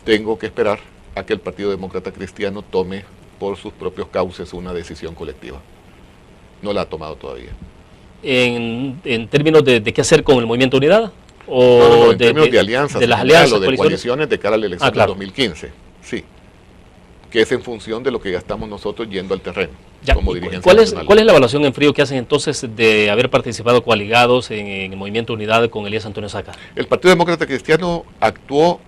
Tengo que esperar a que el Partido Demócrata Cristiano tome por sus propios cauces una decisión colectiva. No la ha tomado todavía. ¿En términos de qué hacer con el Movimiento Unidad? No, en términos de alianzas, de las alianzas o de coaliciones de cara a la elección de 2015. Sí. Que es en función de lo que ya estamos nosotros yendo al terreno. Como dirigencia nacional. ¿Cuál es la evaluación en frío que hacen entonces de haber participado coaligados en el Movimiento Unidad con Elías Antonio Saca? El Partido Demócrata Cristiano actuó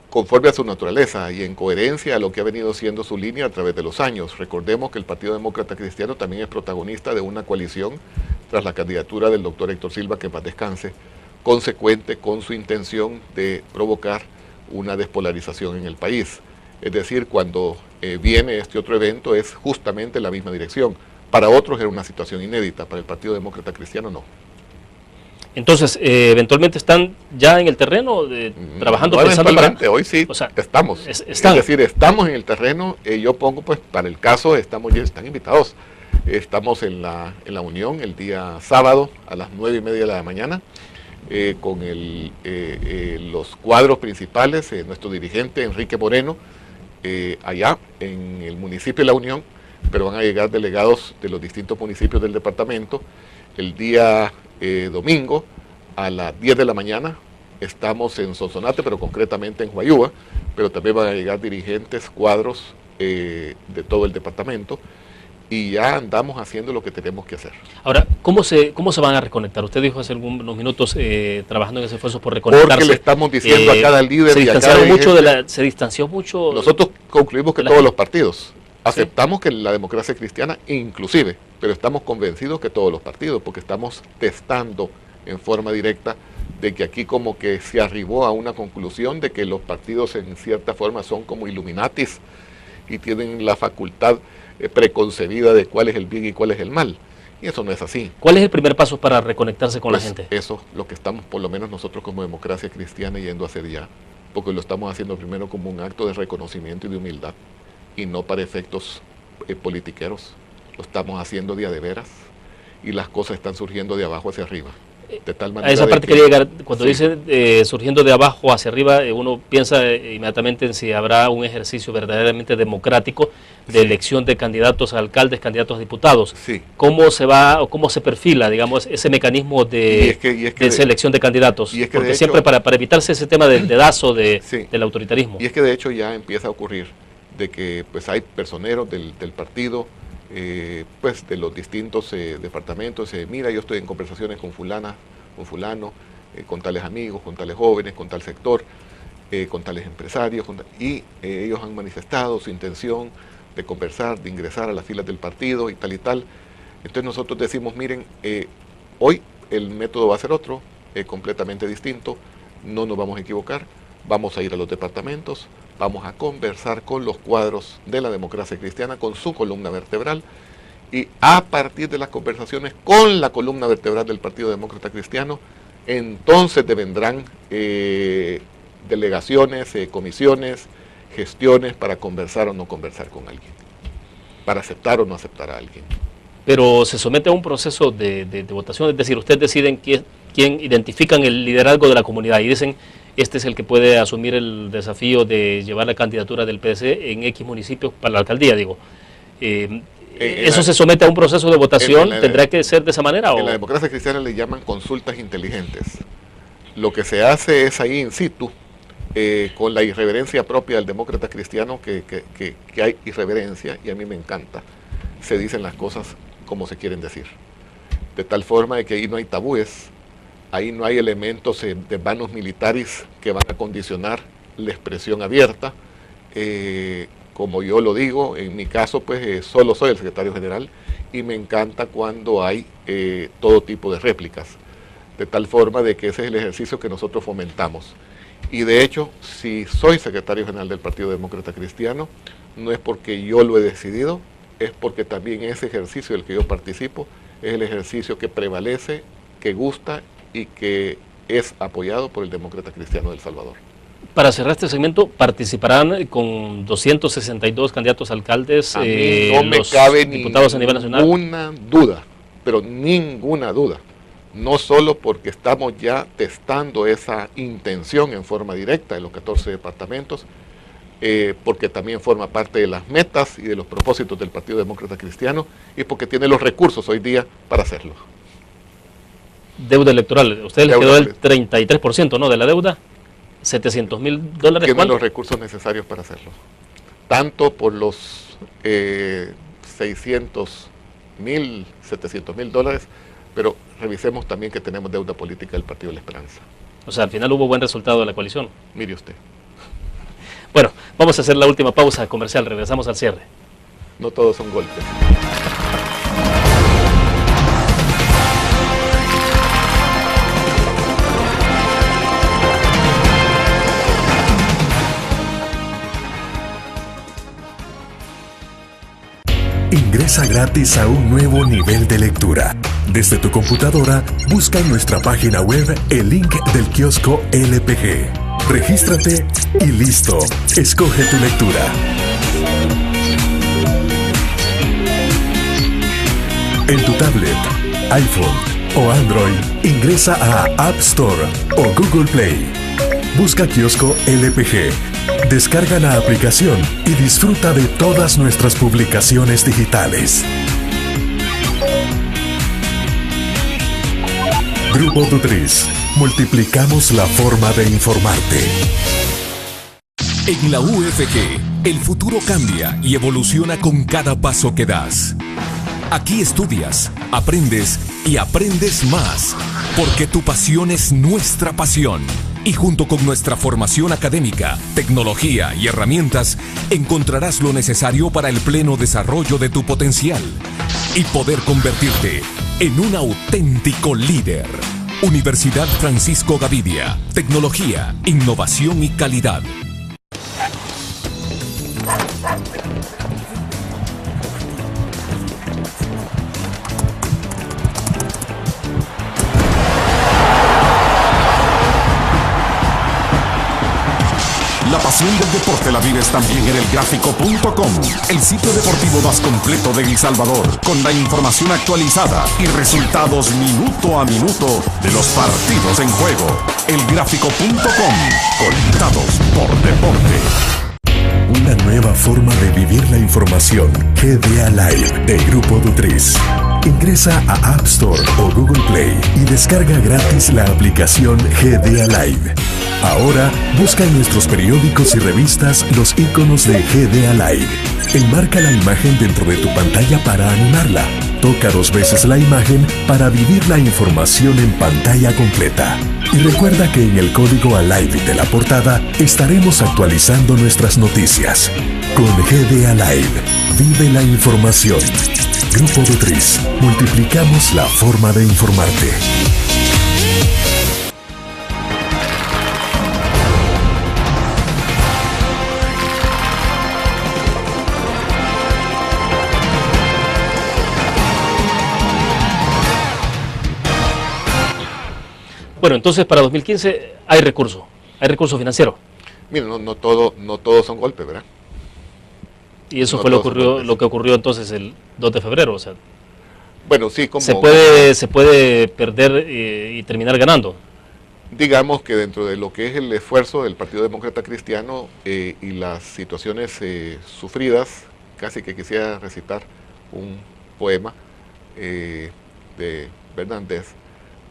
conforme a su naturaleza y en coherencia a lo que ha venido siendo su línea a través de los años. Recordemos que el Partido Demócrata Cristiano también es protagonista de una coalición tras la candidatura del doctor Héctor Silva, que en paz descanse, consecuente con su intención de provocar una despolarización en el país. Es decir, cuando viene este otro evento es justamente la misma dirección. Para otros era una situación inédita, para el Partido Demócrata Cristiano no. Entonces, eventualmente están ya en el terreno, trabajando, no, pensando para... Hoy sí, o sea, estamos. Están. Es decir, estamos en el terreno, yo pongo, pues, para el caso, están invitados. Estamos en la Unión el día sábado a las 9:30 de la mañana con los cuadros principales, nuestro dirigente Enrique Moreno, allá en el municipio de La Unión, pero van a llegar delegados de los distintos municipios del departamento. El día domingo a las 10 de la mañana estamos en Sonsonate, pero concretamente en Huayúa, pero también van a llegar dirigentes, cuadros de todo el departamento, y ya andamos haciendo lo que tenemos que hacer. Ahora, ¿cómo se van a reconectar? Usted dijo hace algunos minutos trabajando en ese esfuerzo por reconectarse. Porque le estamos diciendo a cada líder se distanció mucho. Nosotros concluimos que todos los partidos aceptamos que la democracia cristiana inclusive, pero estamos convencidos que todos los partidos, porque estamos testando en forma directa de que aquí como que se arribó a una conclusión de que los partidos en cierta forma son como Illuminatis y tienen la facultad preconcebida de cuál es el bien y cuál es el mal. Y eso no es así. ¿Cuál es el primer paso para reconectarse con la gente? Eso, lo que estamos, por lo menos nosotros como democracia cristiana, yendo a hacer ya, porque lo estamos haciendo primero como un acto de reconocimiento y de humildad, y no para efectos politiqueros. Lo estamos haciendo de veras, y las cosas están surgiendo de abajo hacia arriba. De tal manera a esa parte quería llegar. Cuando dice surgiendo de abajo hacia arriba, uno piensa inmediatamente en si habrá un ejercicio verdaderamente democrático de elección de candidatos a alcaldes, candidatos a diputados. ¿Cómo se va o cómo se perfila, digamos, ese mecanismo de selección de candidatos? Porque de siempre para evitarse ese tema del dedazo del autoritarismo. Y es que de hecho ya empieza a ocurrir de que pues hay personeros del partido, pues de los distintos departamentos. Mira, yo estoy en conversaciones con fulana, con fulano, con tales amigos, con tales jóvenes, con tal sector, con tales empresarios, y ellos han manifestado su intención de conversar, de ingresar a las filas del partido y tal y tal. Entonces nosotros decimos, miren, hoy el método va a ser otro, completamente distinto, no nos vamos a equivocar, vamos a ir a los departamentos, vamos a conversar con los cuadros de la democracia cristiana, con su columna vertebral, y a partir de las conversaciones con la columna vertebral del Partido Demócrata Cristiano, entonces vendrán delegaciones, comisiones, gestiones para conversar o no conversar con alguien, para aceptar o no aceptar a alguien. Pero se somete a un proceso de votación, es decir, ustedes deciden quién identifican el liderazgo de la comunidad y dicen, este es el que puede asumir el desafío de llevar la candidatura del PDC en X municipios para la alcaldía, digo. ¿Eso se somete a un proceso de votación? ¿Tendrá que ser de esa manera? En la democracia cristiana le llaman consultas inteligentes. Lo que se hace es ahí in situ, con la irreverencia propia del demócrata cristiano, que hay irreverencia, y a mí me encanta. Se dicen las cosas como se quieren decir. De tal forma de que ahí no hay tabúes, ahí no hay elementos de vanos militares que van a condicionar la expresión abierta. Como yo lo digo, en mi caso, pues solo soy el secretario general y me encanta cuando hay todo tipo de réplicas. De tal forma de que ese es el ejercicio que nosotros fomentamos. Y de hecho, si soy secretario general del Partido Demócrata Cristiano, no es porque yo lo he decidido, es porque también ese ejercicio del que yo participo es el ejercicio que prevalece, que gusta y que es apoyado por el Demócrata Cristiano de El Salvador. Para cerrar este segmento, participarán con 262 candidatos a alcaldes, no me cabe diputados a nivel nacional. Ninguna duda, pero ninguna duda. No solo porque estamos ya testando esa intención en forma directa en los 14 departamentos, porque también forma parte de las metas y de los propósitos del Partido Demócrata Cristiano, y porque tiene los recursos hoy día para hacerlo. Deuda electoral, ustedes les quedó el 33%, ¿no?, de la deuda. $700,000. Tienen los recursos necesarios para hacerlo. Tanto por los $600,000, $700,000, pero revisemos también que tenemos deuda política del Partido de la Esperanza. O sea, al final hubo buen resultado de la coalición. Mire usted. Bueno, vamos a hacer la última pausa comercial, regresamos al cierre. No todos son golpes. Ingresa gratis a un nuevo nivel de lectura. Desde tu computadora, busca en nuestra página web el link del kiosco LPG. Regístrate y listo. Escoge tu lectura. En tu tablet, iPhone o Android, ingresa a App Store o Google Play. Busca Kiosco LPG. Descarga la aplicación y disfruta de todas nuestras publicaciones digitales. Grupo Dutris. Multiplicamos la forma de informarte. En la UFG, el futuro cambia y evoluciona con cada paso que das. Aquí estudias, aprendes y aprendes más, porque tu pasión es nuestra pasión. Y junto con nuestra formación académica, tecnología y herramientas, encontrarás lo necesario para el pleno desarrollo de tu potencial y poder convertirte en un auténtico líder. Universidad Francisco Gavidia. Tecnología, innovación y calidad. La pasión del deporte la vives también en elgráfico.com, el sitio deportivo más completo de El Salvador, con la información actualizada y resultados minuto a minuto de los partidos en juego. Elgráfico.com, conectados por deporte. Una nueva forma de vivir la información. GDA Live de Grupo Dutris. Ingresa a App Store o Google Play y descarga gratis la aplicación GDA Live. Ahora, busca en nuestros periódicos y revistas los iconos de GDA Live. Enmarca la imagen dentro de tu pantalla para animarla. Toca 2 veces la imagen para vivir la información en pantalla completa. Y recuerda que en el código ALIVE de la portada estaremos actualizando nuestras noticias. Con GDA Live, vive la información. Grupo Dutris, multiplicamos la forma de informarte. Bueno, entonces para 2015 hay recurso financiero. Mira, no todos son golpes, ¿verdad? Y eso No fue todos lo que ocurrió entonces el 2 de febrero. O sea, Bueno, sí, como se puede perder y terminar ganando. digamos que dentro de lo que es el esfuerzo del Partido Demócrata Cristiano y las situaciones sufridas, casi que quisiera recitar un poema de Bernández,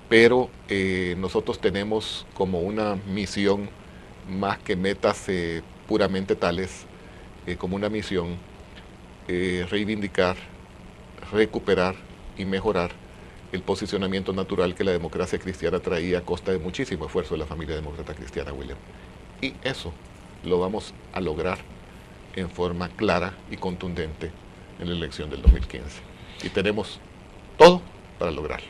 pero nosotros tenemos como una misión, más que metas puramente tales, como una misión, reivindicar, recuperar y mejorar el posicionamiento natural que la democracia cristiana traía a costa de muchísimo esfuerzo de la familia demócrata cristiana, William. Y eso lo vamos a lograr en forma clara y contundente en la elección del 2015. Y tenemos todo para lograrlo.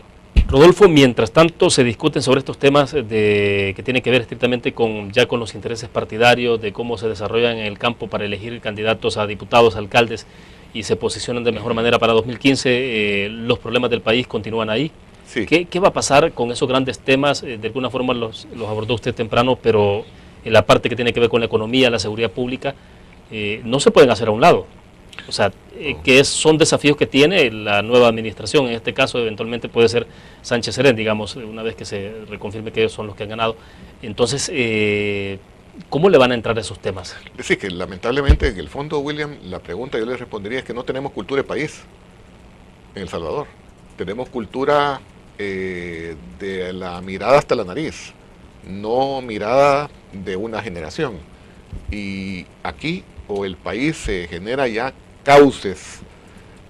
Rodolfo, mientras tanto se discuten sobre estos temas que tienen que ver estrictamente con los intereses partidarios, de cómo se desarrollan en el campo para elegir candidatos a diputados, alcaldes, y se posicionan de mejor manera para 2015, los problemas del país continúan ahí. Sí. ¿Qué va a pasar con esos grandes temas? De alguna forma los abordó usted temprano, pero en la parte que tiene que ver con la economía, la seguridad pública, no se pueden hacer a un lado. O sea, son desafíos que tiene la nueva administración. En este caso, eventualmente puede ser Sánchez Serén, digamos, una vez que se reconfirme que ellos son los que han ganado. Entonces, ¿cómo le van a entrar a esos temas? Es decir, que lamentablemente, en el fondo, William, la pregunta yo le respondería es que no tenemos cultura de país en El Salvador. Tenemos cultura de la mirada hasta la nariz, no mirada de una generación. Y aquí, o el país se genera ya cauces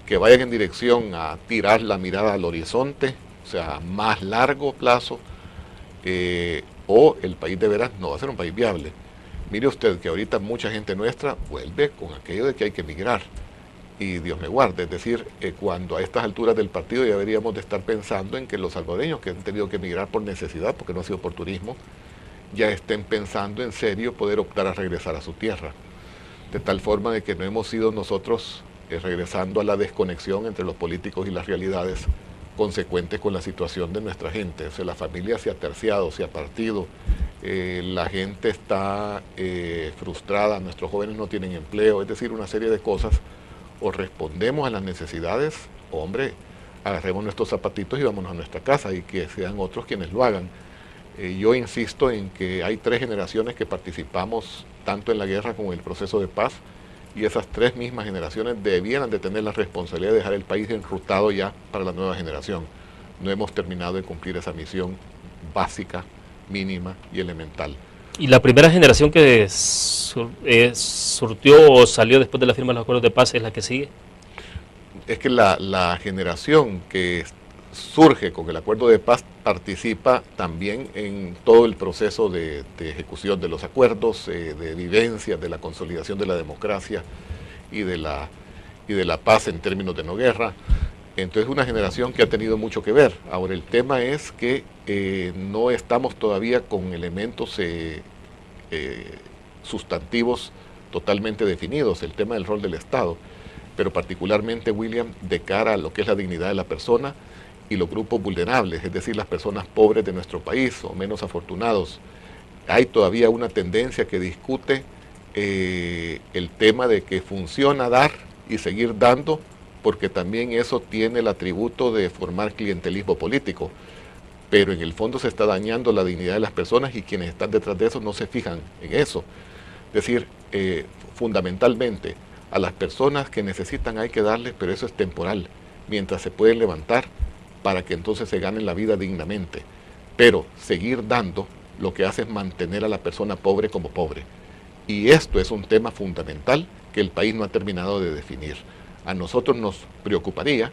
que vayan en dirección a tirar la mirada al horizonte, o sea, a más largo plazo, o el país de veras no va a ser un país viable. Mire usted que ahorita mucha gente nuestra vuelve con aquello de que hay que emigrar, y Dios me guarde, es decir, cuando a estas alturas del partido ya deberíamos de estar pensando en que los salvadoreños que han tenido que emigrar por necesidad, porque no ha sido por turismo, ya estén pensando en serio poder optar a regresar a su tierra, de tal forma de que no hemos sido nosotros regresando a la desconexión entre los políticos y las realidades consecuentes con la situación de nuestra gente. O sea, la familia se ha terciado, se ha partido, la gente está frustrada, nuestros jóvenes no tienen empleo, es decir, una serie de cosas. O respondemos a las necesidades, o hombre, agarremos nuestros zapatitos y vámonos a nuestra casa y que sean otros quienes lo hagan. Yo insisto en que hay 3 generaciones que participamos tanto en la guerra como en el proceso de paz, y esas 3 mismas generaciones debieran de tener la responsabilidad de dejar el país enrutado ya para la nueva generación. No hemos terminado de cumplir esa misión básica, mínima y elemental. ¿Y la primera generación que surtió o salió después de la firma de los acuerdos de paz es la que sigue? Es que la generación que surge con el acuerdo de paz participa también en todo el proceso de ejecución de los acuerdos, de vivencia, de la consolidación de la democracia y de la paz en términos de no guerra. Entonces, una generación que ha tenido mucho que ver. Ahora, el tema es que no estamos todavía con elementos sustantivos totalmente definidos, el tema del rol del Estado, pero particularmente, William, de cara a lo que es la dignidad de la persona y los grupos vulnerables, es decir, las personas pobres de nuestro país o menos afortunados. Hay todavía una tendencia que discute el tema de que funciona dar y seguir dando, porque también eso tiene el atributo de formar clientelismo político, pero en el fondo se está dañando la dignidad de las personas y quienes están detrás de eso no se fijan en eso. Es decir, fundamentalmente a las personas que necesitan hay que darles, pero eso es temporal, mientras se pueden levantar para que entonces se ganen la vida dignamente. Pero seguir dando lo que hace es mantener a la persona pobre como pobre. Y esto es un tema fundamental que el país no ha terminado de definir. A nosotros nos preocuparía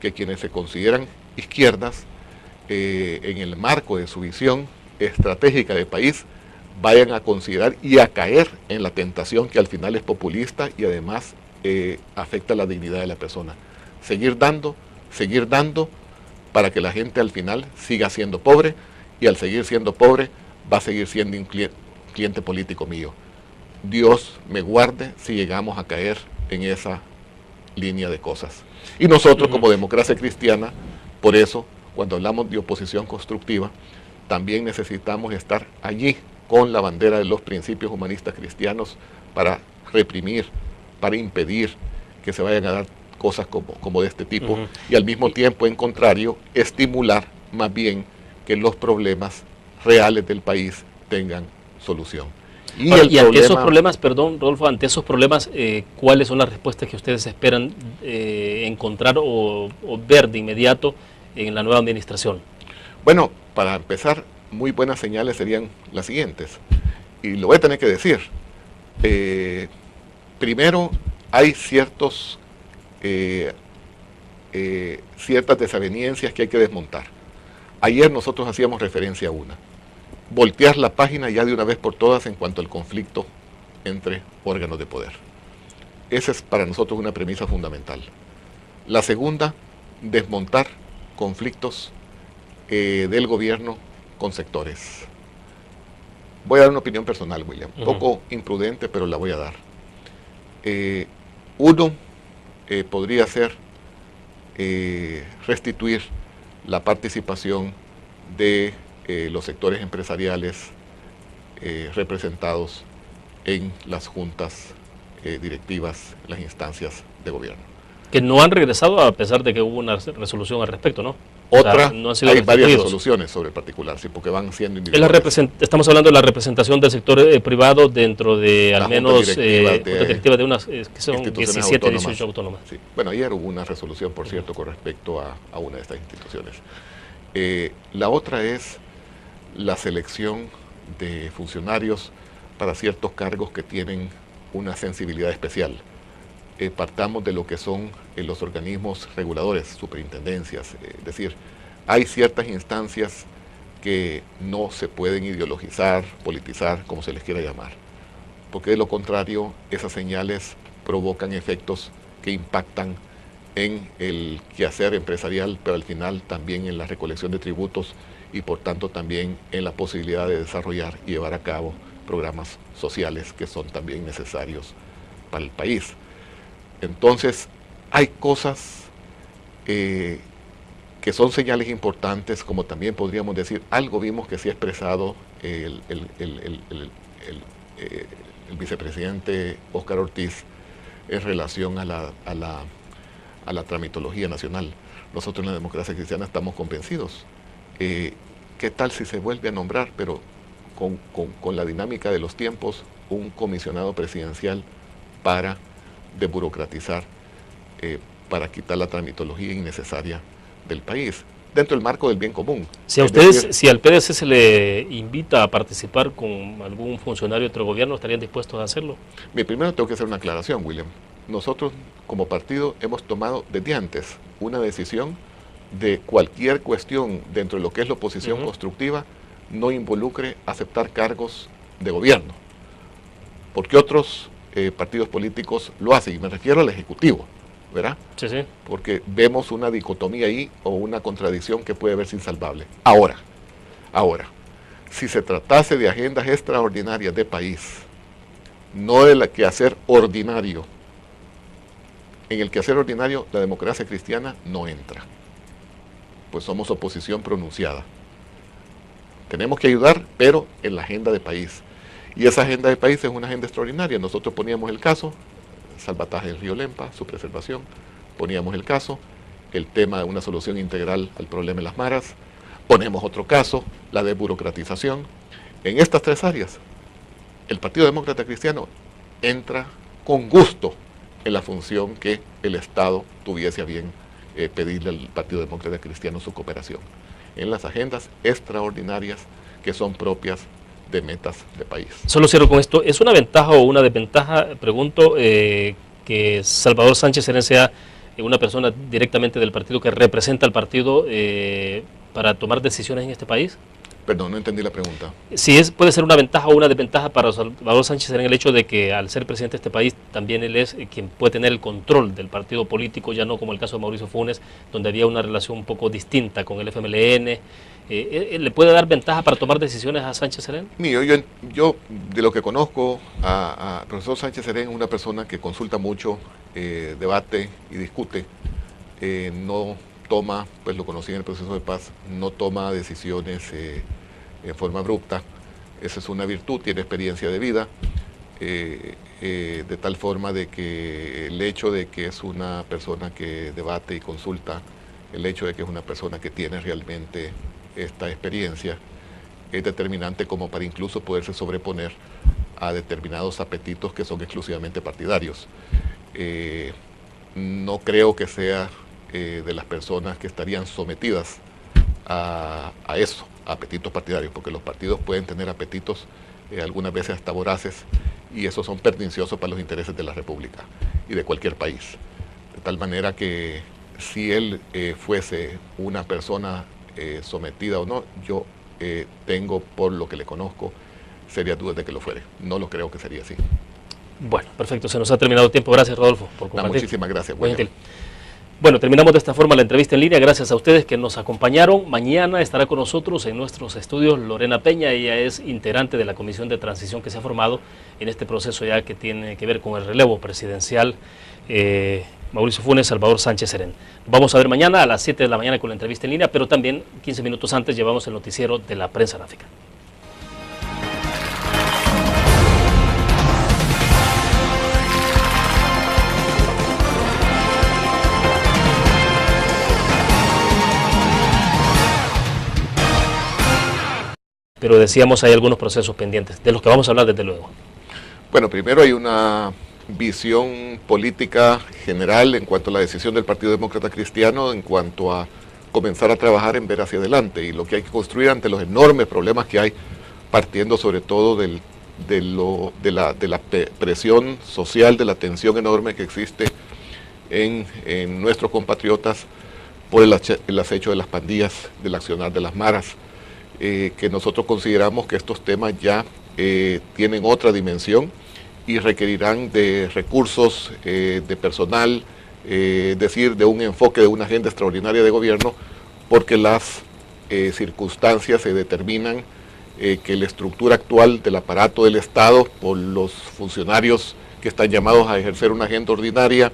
que quienes se consideran izquierdas, en el marco de su visión estratégica de país, vayan a considerar y a caer en la tentación que al final es populista y además afecta la dignidad de la persona. Seguir dando para que la gente al final siga siendo pobre, y al seguir siendo pobre va a seguir siendo un cliente político mío. Dios me guarde si llegamos a caer en esa línea de cosas. Y nosotros como democracia cristiana, por eso cuando hablamos de oposición constructiva, también necesitamos estar allí con la bandera de los principios humanistas cristianos para reprimir, para impedir que se vayan a dar cosas como de este tipo, y al mismo tiempo, en contrario, estimular más bien que los problemas reales del país tengan solución. Y ante esos problemas, perdón, Rodolfo, ante esos problemas, ¿cuáles son las respuestas que ustedes esperan encontrar o ver de inmediato en la nueva administración? Bueno, para empezar, muy buenas señales serían las siguientes, y lo voy a tener que decir. Primero, hay ciertas desavenencias que hay que desmontar. Ayer nosotros hacíamos referencia a una. Voltear la página ya de una vez por todas en cuanto al conflicto entre órganos de poder. Esa es para nosotros una premisa fundamental. La segunda, desmontar conflictos del gobierno con sectores. Voy a dar una opinión personal, William, un poco imprudente, pero la voy a dar. Uno podría ser restituir la participación de los sectores empresariales representados en las juntas directivas, las instancias de gobierno. Que no han regresado a pesar de que hubo una resolución al respecto, ¿no? Otra, no han sido hay varias resoluciones sobre el particular, sí, porque van siendo individuales. Estamos hablando de la representación del sector privado dentro de al menos directivas de unas que son 17, 18 autónomas. Sí. Bueno, ayer hubo una resolución, por cierto, con respecto a una de estas instituciones. La otra es la selección de funcionarios para ciertos cargos que tienen una sensibilidad especial. Partamos de lo que son los organismos reguladores, superintendencias, es decir, hay ciertas instancias que no se pueden ideologizar, politizar, como se les quiera llamar, porque de lo contrario esas señales provocan efectos que impactan en el quehacer empresarial, pero al final también en la recolección de tributos y por tanto también en la posibilidad de desarrollar y llevar a cabo programas sociales que son también necesarios para el país. Entonces, hay cosas que son señales importantes, como también podríamos decir, algo vimos que sí ha expresado el vicepresidente Óscar Ortiz en relación a la tramitología nacional. nosotros en la democracia cristiana estamos convencidos. ¿Qué tal si se vuelve a nombrar, pero con la dinámica de los tiempos, un comisionado presidencial para desburocratizar, para quitar la tramitología innecesaria del país, dentro del marco del bien común? Si a ustedes, si al PDC se le invita a participar con algún funcionario de otro gobierno, ¿estarían dispuestos a hacerlo? Primero tengo que hacer una aclaración, William. Nosotros como partido hemos tomado desde antes una decisión de cualquier cuestión dentro de lo que es la oposición constructiva no involucre aceptar cargos de gobierno, porque otros partidos políticos lo hacen, y me refiero al Ejecutivo, ¿verdad? Sí, sí. Porque vemos una dicotomía ahí o una contradicción que puede verse insalvable. Ahora, si se tratase de agendas extraordinarias de país, no del quehacer ordinario, en el quehacer ordinario la democracia cristiana no entra, pues somos oposición pronunciada. Tenemos que ayudar, pero en la agenda de país. Y esa agenda de país es una agenda extraordinaria. Nosotros poníamos el caso, salvataje del río Lempa, su preservación. Poníamos el caso, el tema de una solución integral al problema de las maras. Ponemos otro caso, la desburocratización. En estas tres áreas, el Partido Demócrata Cristiano entra con gusto en la función que el Estado tuviese a bien pedirle al Partido Demócrata Cristiano su cooperación en las agendas extraordinarias que son propias de metas de país. Solo cierro con esto. ¿Es una ventaja o una desventaja, pregunto, que Salvador Sánchez Serén sea una persona directamente del partido que representa al partido para tomar decisiones en este país? Perdón, no entendí la pregunta. Si puede ser una ventaja o una desventaja para Salvador Sánchez Serén el hecho de que al ser presidente de este país también él es quien puede tener el control del partido político, ya no como el caso de Mauricio Funes, donde había una relación un poco distinta con el FMLN. ¿Le puede dar ventaja para tomar decisiones a Sánchez Serén? Yo de lo que conozco a profesor Sánchez Serén es una persona que consulta mucho, debate y discute, no toma, pues lo conocí en el proceso de paz, no toma decisiones en forma abrupta. Esa es una virtud, tiene experiencia de vida, de tal forma de que el hecho de que es una persona que debate y consulta, el hecho de que es una persona que tiene realmente esta experiencia, es determinante como para incluso poderse sobreponer a determinados apetitos que son exclusivamente partidarios. No creo que sea de las personas que estarían sometidas a eso, a apetitos partidarios, porque los partidos pueden tener apetitos algunas veces hasta voraces, y esos son perniciosos para los intereses de la República y de cualquier país. De tal manera que si él fuese una persona sometida o no, yo tengo, por lo que le conozco, serias dudas de que lo fuere. No lo creo que sería así. Bueno, perfecto, se nos ha terminado el tiempo. Gracias, Rodolfo, por compartir. Muchísimas gracias. Muy gentil. Bueno, terminamos de esta forma la entrevista en línea. Gracias a ustedes que nos acompañaron. Mañana estará con nosotros en nuestros estudios Lorena Peña. Ella es integrante de la comisión de transición que se ha formado en este proceso ya que tiene que ver con el relevo presidencial. Mauricio Funes, Salvador Sánchez Serén. Vamos a ver mañana a las 7 de la mañana con la entrevista en línea, pero también 15 minutos antes llevamos el noticiero de la prensa gráfica. Pero decíamos hay algunos procesos pendientes, de los que vamos a hablar desde luego. Bueno, primero hay una visión política general en cuanto a la decisión del Partido Demócrata Cristiano en cuanto a comenzar a trabajar en ver hacia adelante y lo que hay que construir ante los enormes problemas que hay, partiendo sobre todo de la presión social, de la tensión enorme que existe en nuestros compatriotas por el acecho de las pandillas, del accionar de las maras, que nosotros consideramos que estos temas ya tienen otra dimensión y requerirán de recursos, de personal, es decir, de un enfoque, de una agenda extraordinaria de gobierno, porque las circunstancias se determinan que la estructura actual del aparato del Estado, por los funcionarios que están llamados a ejercer una agenda ordinaria,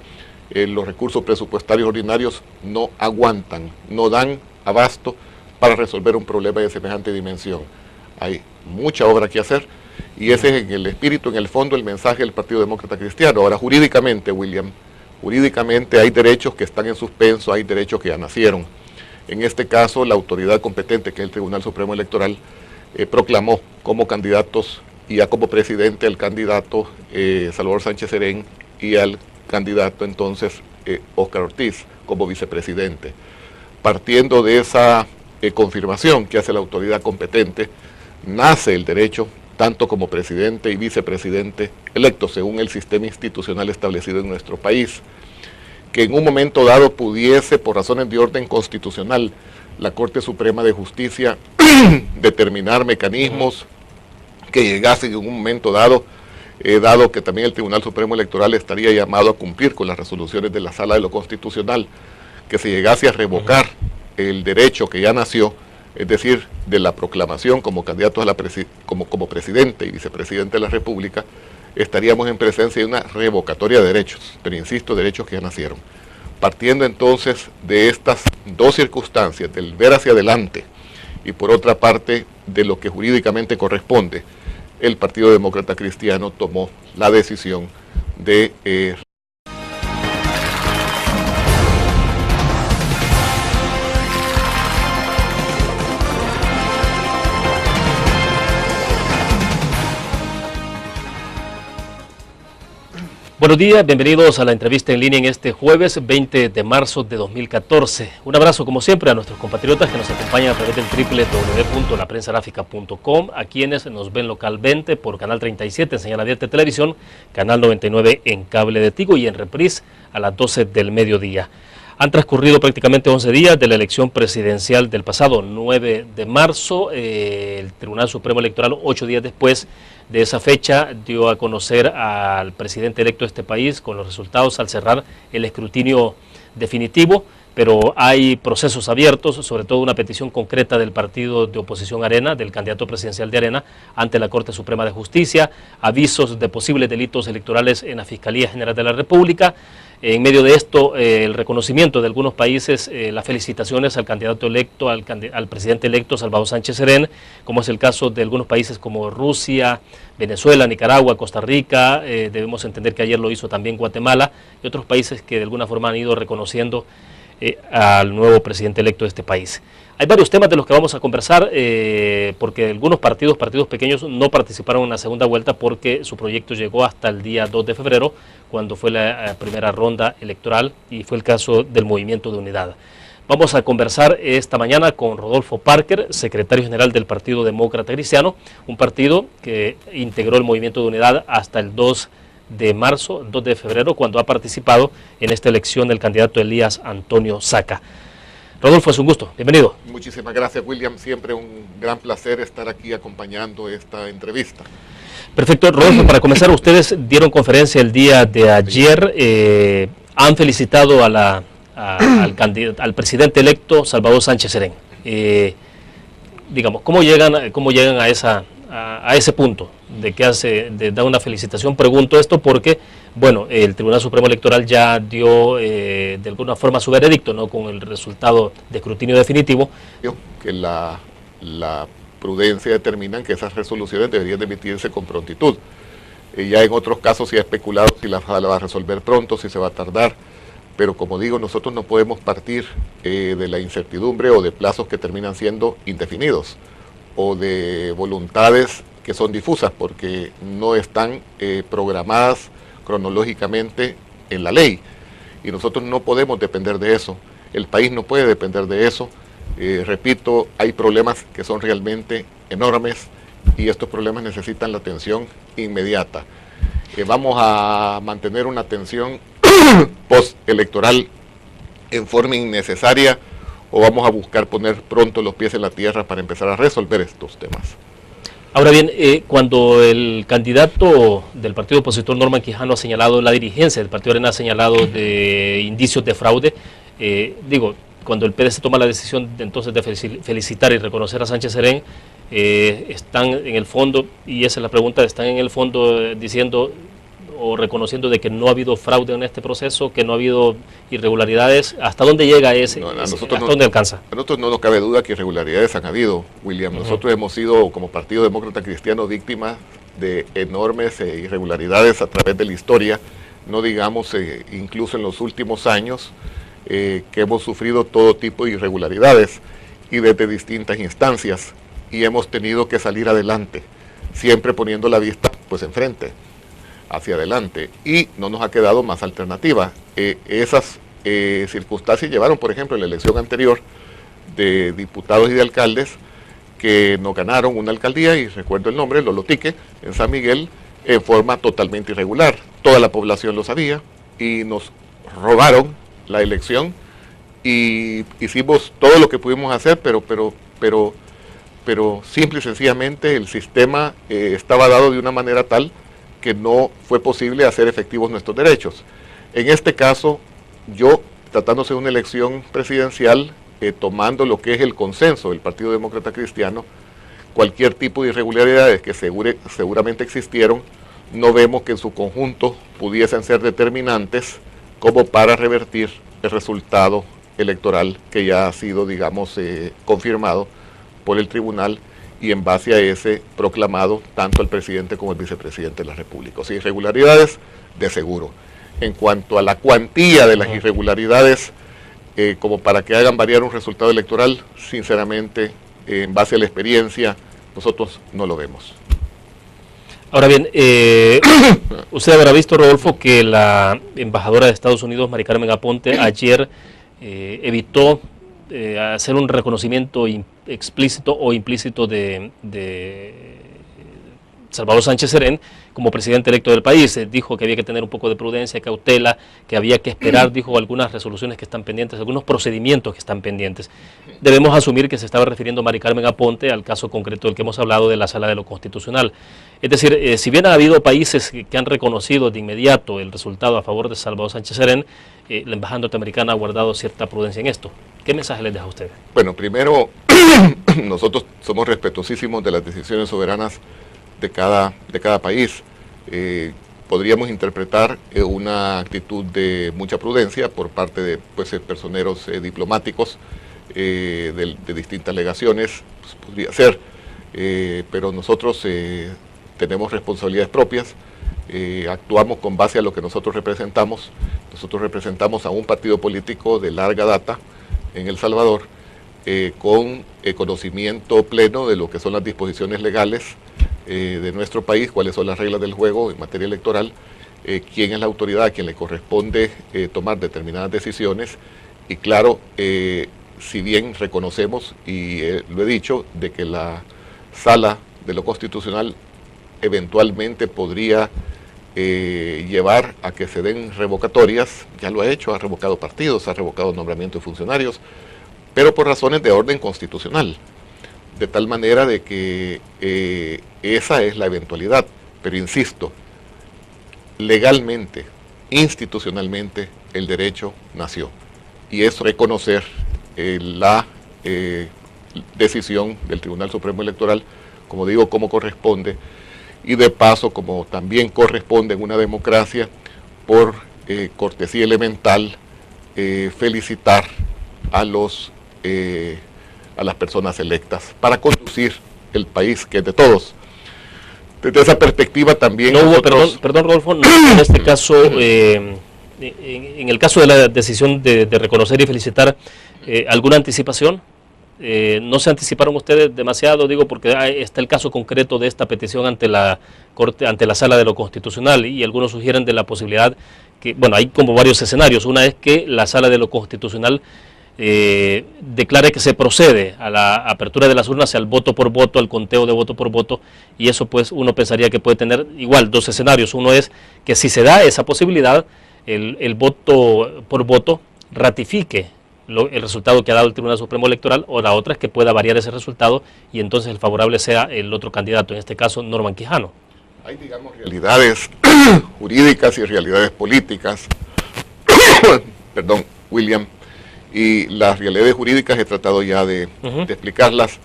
los recursos presupuestarios ordinarios no aguantan, no dan abasto para resolver un problema de semejante dimensión. Hay mucha obra que hacer y ese es en el espíritu, en el fondo, el mensaje del Partido Demócrata Cristiano. Ahora, jurídicamente, William, Jurídicamente hay derechos que están en suspenso, hay derechos que ya nacieron. En este caso, la autoridad competente, que es el Tribunal Supremo Electoral, proclamó como candidatos y ya como presidente al candidato Salvador Sánchez Serén y al candidato entonces Óscar Ortiz como vicepresidente. Partiendo de esa confirmación que hace la autoridad competente, nace el derecho tanto como presidente y vicepresidente electos según el sistema institucional establecido en nuestro país, que en un momento dado pudiese, por razones de orden constitucional, la Corte Suprema de Justicia determinar mecanismos que llegasen en un momento dado, dado que también el Tribunal Supremo Electoral estaría llamado a cumplir con las resoluciones de la Sala de lo Constitucional, que se llegase a revocar el derecho que ya nació, es decir, de la proclamación como candidatos a la como presidente y vicepresidente de la República, estaríamos en presencia de una revocatoria de derechos, pero insisto, derechos que ya nacieron. Partiendo entonces de estas dos circunstancias, del ver hacia adelante y por otra parte de lo que jurídicamente corresponde, el Partido Demócrata Cristiano tomó la decisión de Buenos días, bienvenidos a la entrevista en línea en este jueves 20 de marzo de 2014. Un abrazo como siempre a nuestros compatriotas que nos acompañan a través del www.laprensagráfica.com, a quienes nos ven localmente por Canal 37 en señal abierta de televisión, Canal 99 en cable de Tigo y en reprise a las 12 del mediodía. Han transcurrido prácticamente 11 días de la elección presidencial del pasado 9 de marzo. El Tribunal Supremo Electoral, 8 días después de esa fecha, dio a conocer al presidente electo de este país con los resultados al cerrar el escrutinio definitivo, pero hay procesos abiertos, sobre todo una petición concreta del partido de oposición Arena, del candidato presidencial de Arena, ante la Corte Suprema de Justicia, avisos de posibles delitos electorales en la Fiscalía General de la República. En medio de esto, el reconocimiento de algunos países, las felicitaciones al candidato electo, al presidente electo Salvador Sánchez Serén, como es el caso de algunos países como Rusia, Venezuela, Nicaragua, Costa Rica, debemos entender que ayer lo hizo también Guatemala, y otros países que de alguna forma han ido reconociendo al nuevo presidente electo de este país. Hay varios temas de los que vamos a conversar, porque algunos partidos pequeños no participaron en la segunda vuelta porque su proyecto llegó hasta el día 2 de febrero, cuando fue la primera ronda electoral, y fue el caso del Movimiento de Unidad. Vamos a conversar esta mañana con Rodolfo Parker, secretario general del Partido Demócrata Cristiano, un partido que integró el Movimiento de Unidad hasta el 2 de marzo, 2 de febrero, cuando ha participado en esta elección del candidato Elías Antonio Saca. Rodolfo, es un gusto, bienvenido. Muchísimas gracias, William, siempre un gran placer estar aquí acompañando esta entrevista. Perfecto, Rodolfo, para comenzar, ustedes dieron conferencia el día de ayer, han felicitado al presidente electo Salvador Sánchez Serén. Digamos, ¿cómo llegan a ese punto de dar una felicitación? Pregunto esto porque, bueno, el Tribunal Supremo Electoral ya dio de alguna forma su veredicto, ¿no?, con el resultado de escrutinio definitivo. Que la prudencia determina que esas resoluciones deberían de emitirse con prontitud. Ya en otros casos se ha especulado si la sala va a resolver pronto, si se va a tardar, pero como digo, nosotros no podemos partir de la incertidumbre o de plazos que terminan siendo indefinidos o de voluntades que son difusas porque no están programadas cronológicamente en la ley, y nosotros no podemos depender de eso, el país no puede depender de eso. Repito, hay problemas que son realmente enormes y estos problemas necesitan la atención inmediata. Vamos a mantener una atención postelectoral en forma innecesaria o vamos a buscar poner pronto los pies en la tierra para empezar a resolver estos temas. Ahora bien, cuando el candidato del partido opositor Norman Quijano ha señalado, la dirigencia del partido Arena ha señalado de indicios de fraude, cuando el PDC toma la decisión entonces de felicitar y reconocer a Sánchez Serén, están en el fondo, y esa es la pregunta, están en el fondo diciendo o reconociendo de que no ha habido fraude en este proceso, que no ha habido irregularidades. ¿Hasta dónde llega hasta dónde alcanza? A nosotros no nos cabe duda que irregularidades han habido, William. Nosotros hemos sido, como Partido Demócrata Cristiano, víctimas de enormes irregularidades a través de la historia no digamos incluso en los últimos años, que hemos sufrido todo tipo de irregularidades y desde distintas instancias, y hemos tenido que salir adelante, siempre poniendo la vista pues enfrente, hacia adelante, y no nos ha quedado más alternativa. Esas circunstancias llevaron, por ejemplo, en la elección anterior de diputados y de alcaldes, que nos ganaron una alcaldía, y recuerdo el nombre, Lolotique, en San Miguel, en forma totalmente irregular. Toda la población lo sabía, y nos robaron la elección, y hicimos todo lo que pudimos hacer, pero simple y sencillamente el sistema estaba dado de una manera tal que no fue posible hacer efectivos nuestros derechos. En este caso, yo, tratándose de una elección presidencial, tomando lo que es el consenso del Partido Demócrata Cristiano, cualquier tipo de irregularidades que seguramente existieron, no vemos que en su conjunto pudiesen ser determinantes como para revertir el resultado electoral que ya ha sido, digamos, confirmado por el tribunal, y en base a ese proclamado tanto el presidente como el vicepresidente de la República. O sea, irregularidades de seguro. En cuanto a la cuantía de las irregularidades, como para que hagan variar un resultado electoral, sinceramente, en base a la experiencia, nosotros no lo vemos. Ahora bien, usted habrá visto, Rodolfo, que la embajadora de Estados Unidos, Mari Carmen Aponte, ayer evitó hacer un reconocimiento explícito o implícito de Salvador Sánchez Serén como presidente electo del país. Dijo que había que tener un poco de prudencia, cautela, que había que esperar, dijo, algunas resoluciones que están pendientes, algunos procedimientos que están pendientes. Debemos asumir que se estaba refiriendo Mari Carmen Aponte al caso concreto del que hemos hablado, de la Sala de lo Constitucional. Es decir, si bien ha habido países que han reconocido de inmediato el resultado a favor de Salvador Sánchez Serén, la embajada norteamericana ha guardado cierta prudencia en esto. ¿Qué mensaje les deja a ustedes? Bueno, primero, nosotros somos respetuosísimos de las decisiones soberanas de cada país. Podríamos interpretar una actitud de mucha prudencia por parte de personeros diplomáticos de distintas legaciones, pues, podría ser, pero nosotros tenemos responsabilidades propias, actuamos con base a lo que nosotros representamos. Nosotros representamos a un partido político de larga data en El Salvador, con conocimiento pleno de lo que son las disposiciones legales de nuestro país, cuáles son las reglas del juego en materia electoral, quién es la autoridad a quien le corresponde tomar determinadas decisiones, y claro, si bien reconocemos, y lo he dicho, de que la Sala de lo Constitucional eventualmente podría llevar a que se den revocatorias, ya lo ha hecho, ha revocado partidos, ha revocado nombramientos de funcionarios, pero por razones de orden constitucional, de tal manera de que esa es la eventualidad. Pero insisto, legalmente, institucionalmente, el derecho nació, y es reconocer la decisión del Tribunal Supremo Electoral, como digo, como corresponde, y de paso, como también corresponde en una democracia, por cortesía elemental, felicitar a las personas electas para conducir el país, que es de todos. Desde esa perspectiva también... No hubo, perdón Rodolfo, no, en este caso, en el caso de la decisión de reconocer y felicitar, ¿alguna anticipación? ¿No se anticiparon ustedes demasiado? Digo, porque está el caso concreto de esta petición ante la Corte, ante la Sala de lo Constitucional, y algunos sugieren de la posibilidad que, bueno, hay como varios escenarios. Una es que la Sala de lo Constitucional declare que se procede a la apertura de las urnas, al voto por voto, al conteo de voto por voto, y eso pues uno pensaría que puede tener igual dos escenarios. Uno es que si se da esa posibilidad, el voto por voto ratifique el resultado que ha dado el Tribunal Supremo Electoral, o la otra es que pueda variar ese resultado y entonces el favorable sea el otro candidato, en este caso Norman Quijano. Hay, digamos, realidades jurídicas y realidades políticas, perdón, William, y las realidades jurídicas he tratado ya de explicarlas,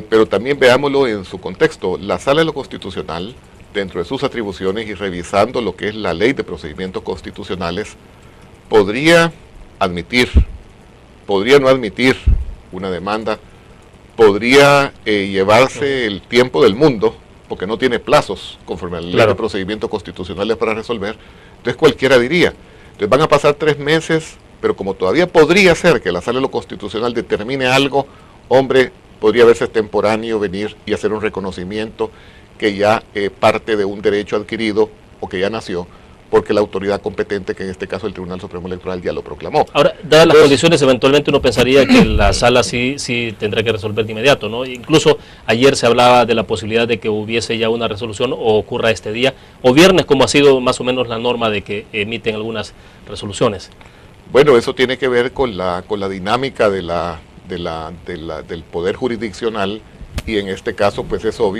pero también veámoslo en su contexto. La Sala de lo Constitucional, dentro de sus atribuciones y revisando lo que es la Ley de Procedimientos Constitucionales, podría admitir, podría no admitir una demanda, podría llevarse el tiempo del mundo, porque no tiene plazos conforme a la Ley de Procedimientos Constitucionales para resolver, Entonces cualquiera diría. Entonces van a pasar 3 meses, pero como todavía podría ser que la Sala de lo Constitucional determine algo, hombre, podría verse extemporáneo venir y hacer un reconocimiento que ya parte de un derecho adquirido o que ya nació, porque la autoridad competente, que en este caso el Tribunal Supremo Electoral, ya lo proclamó. Ahora, dadas las condiciones, eventualmente uno pensaría que la sala sí tendrá que resolver de inmediato, ¿no? Incluso ayer se hablaba de la posibilidad de que hubiese ya una resolución o ocurra este día, o viernes, como ha sido más o menos la norma de que emiten algunas resoluciones. Bueno, eso tiene que ver con la dinámica del poder jurisdiccional, y en este caso pues es obvio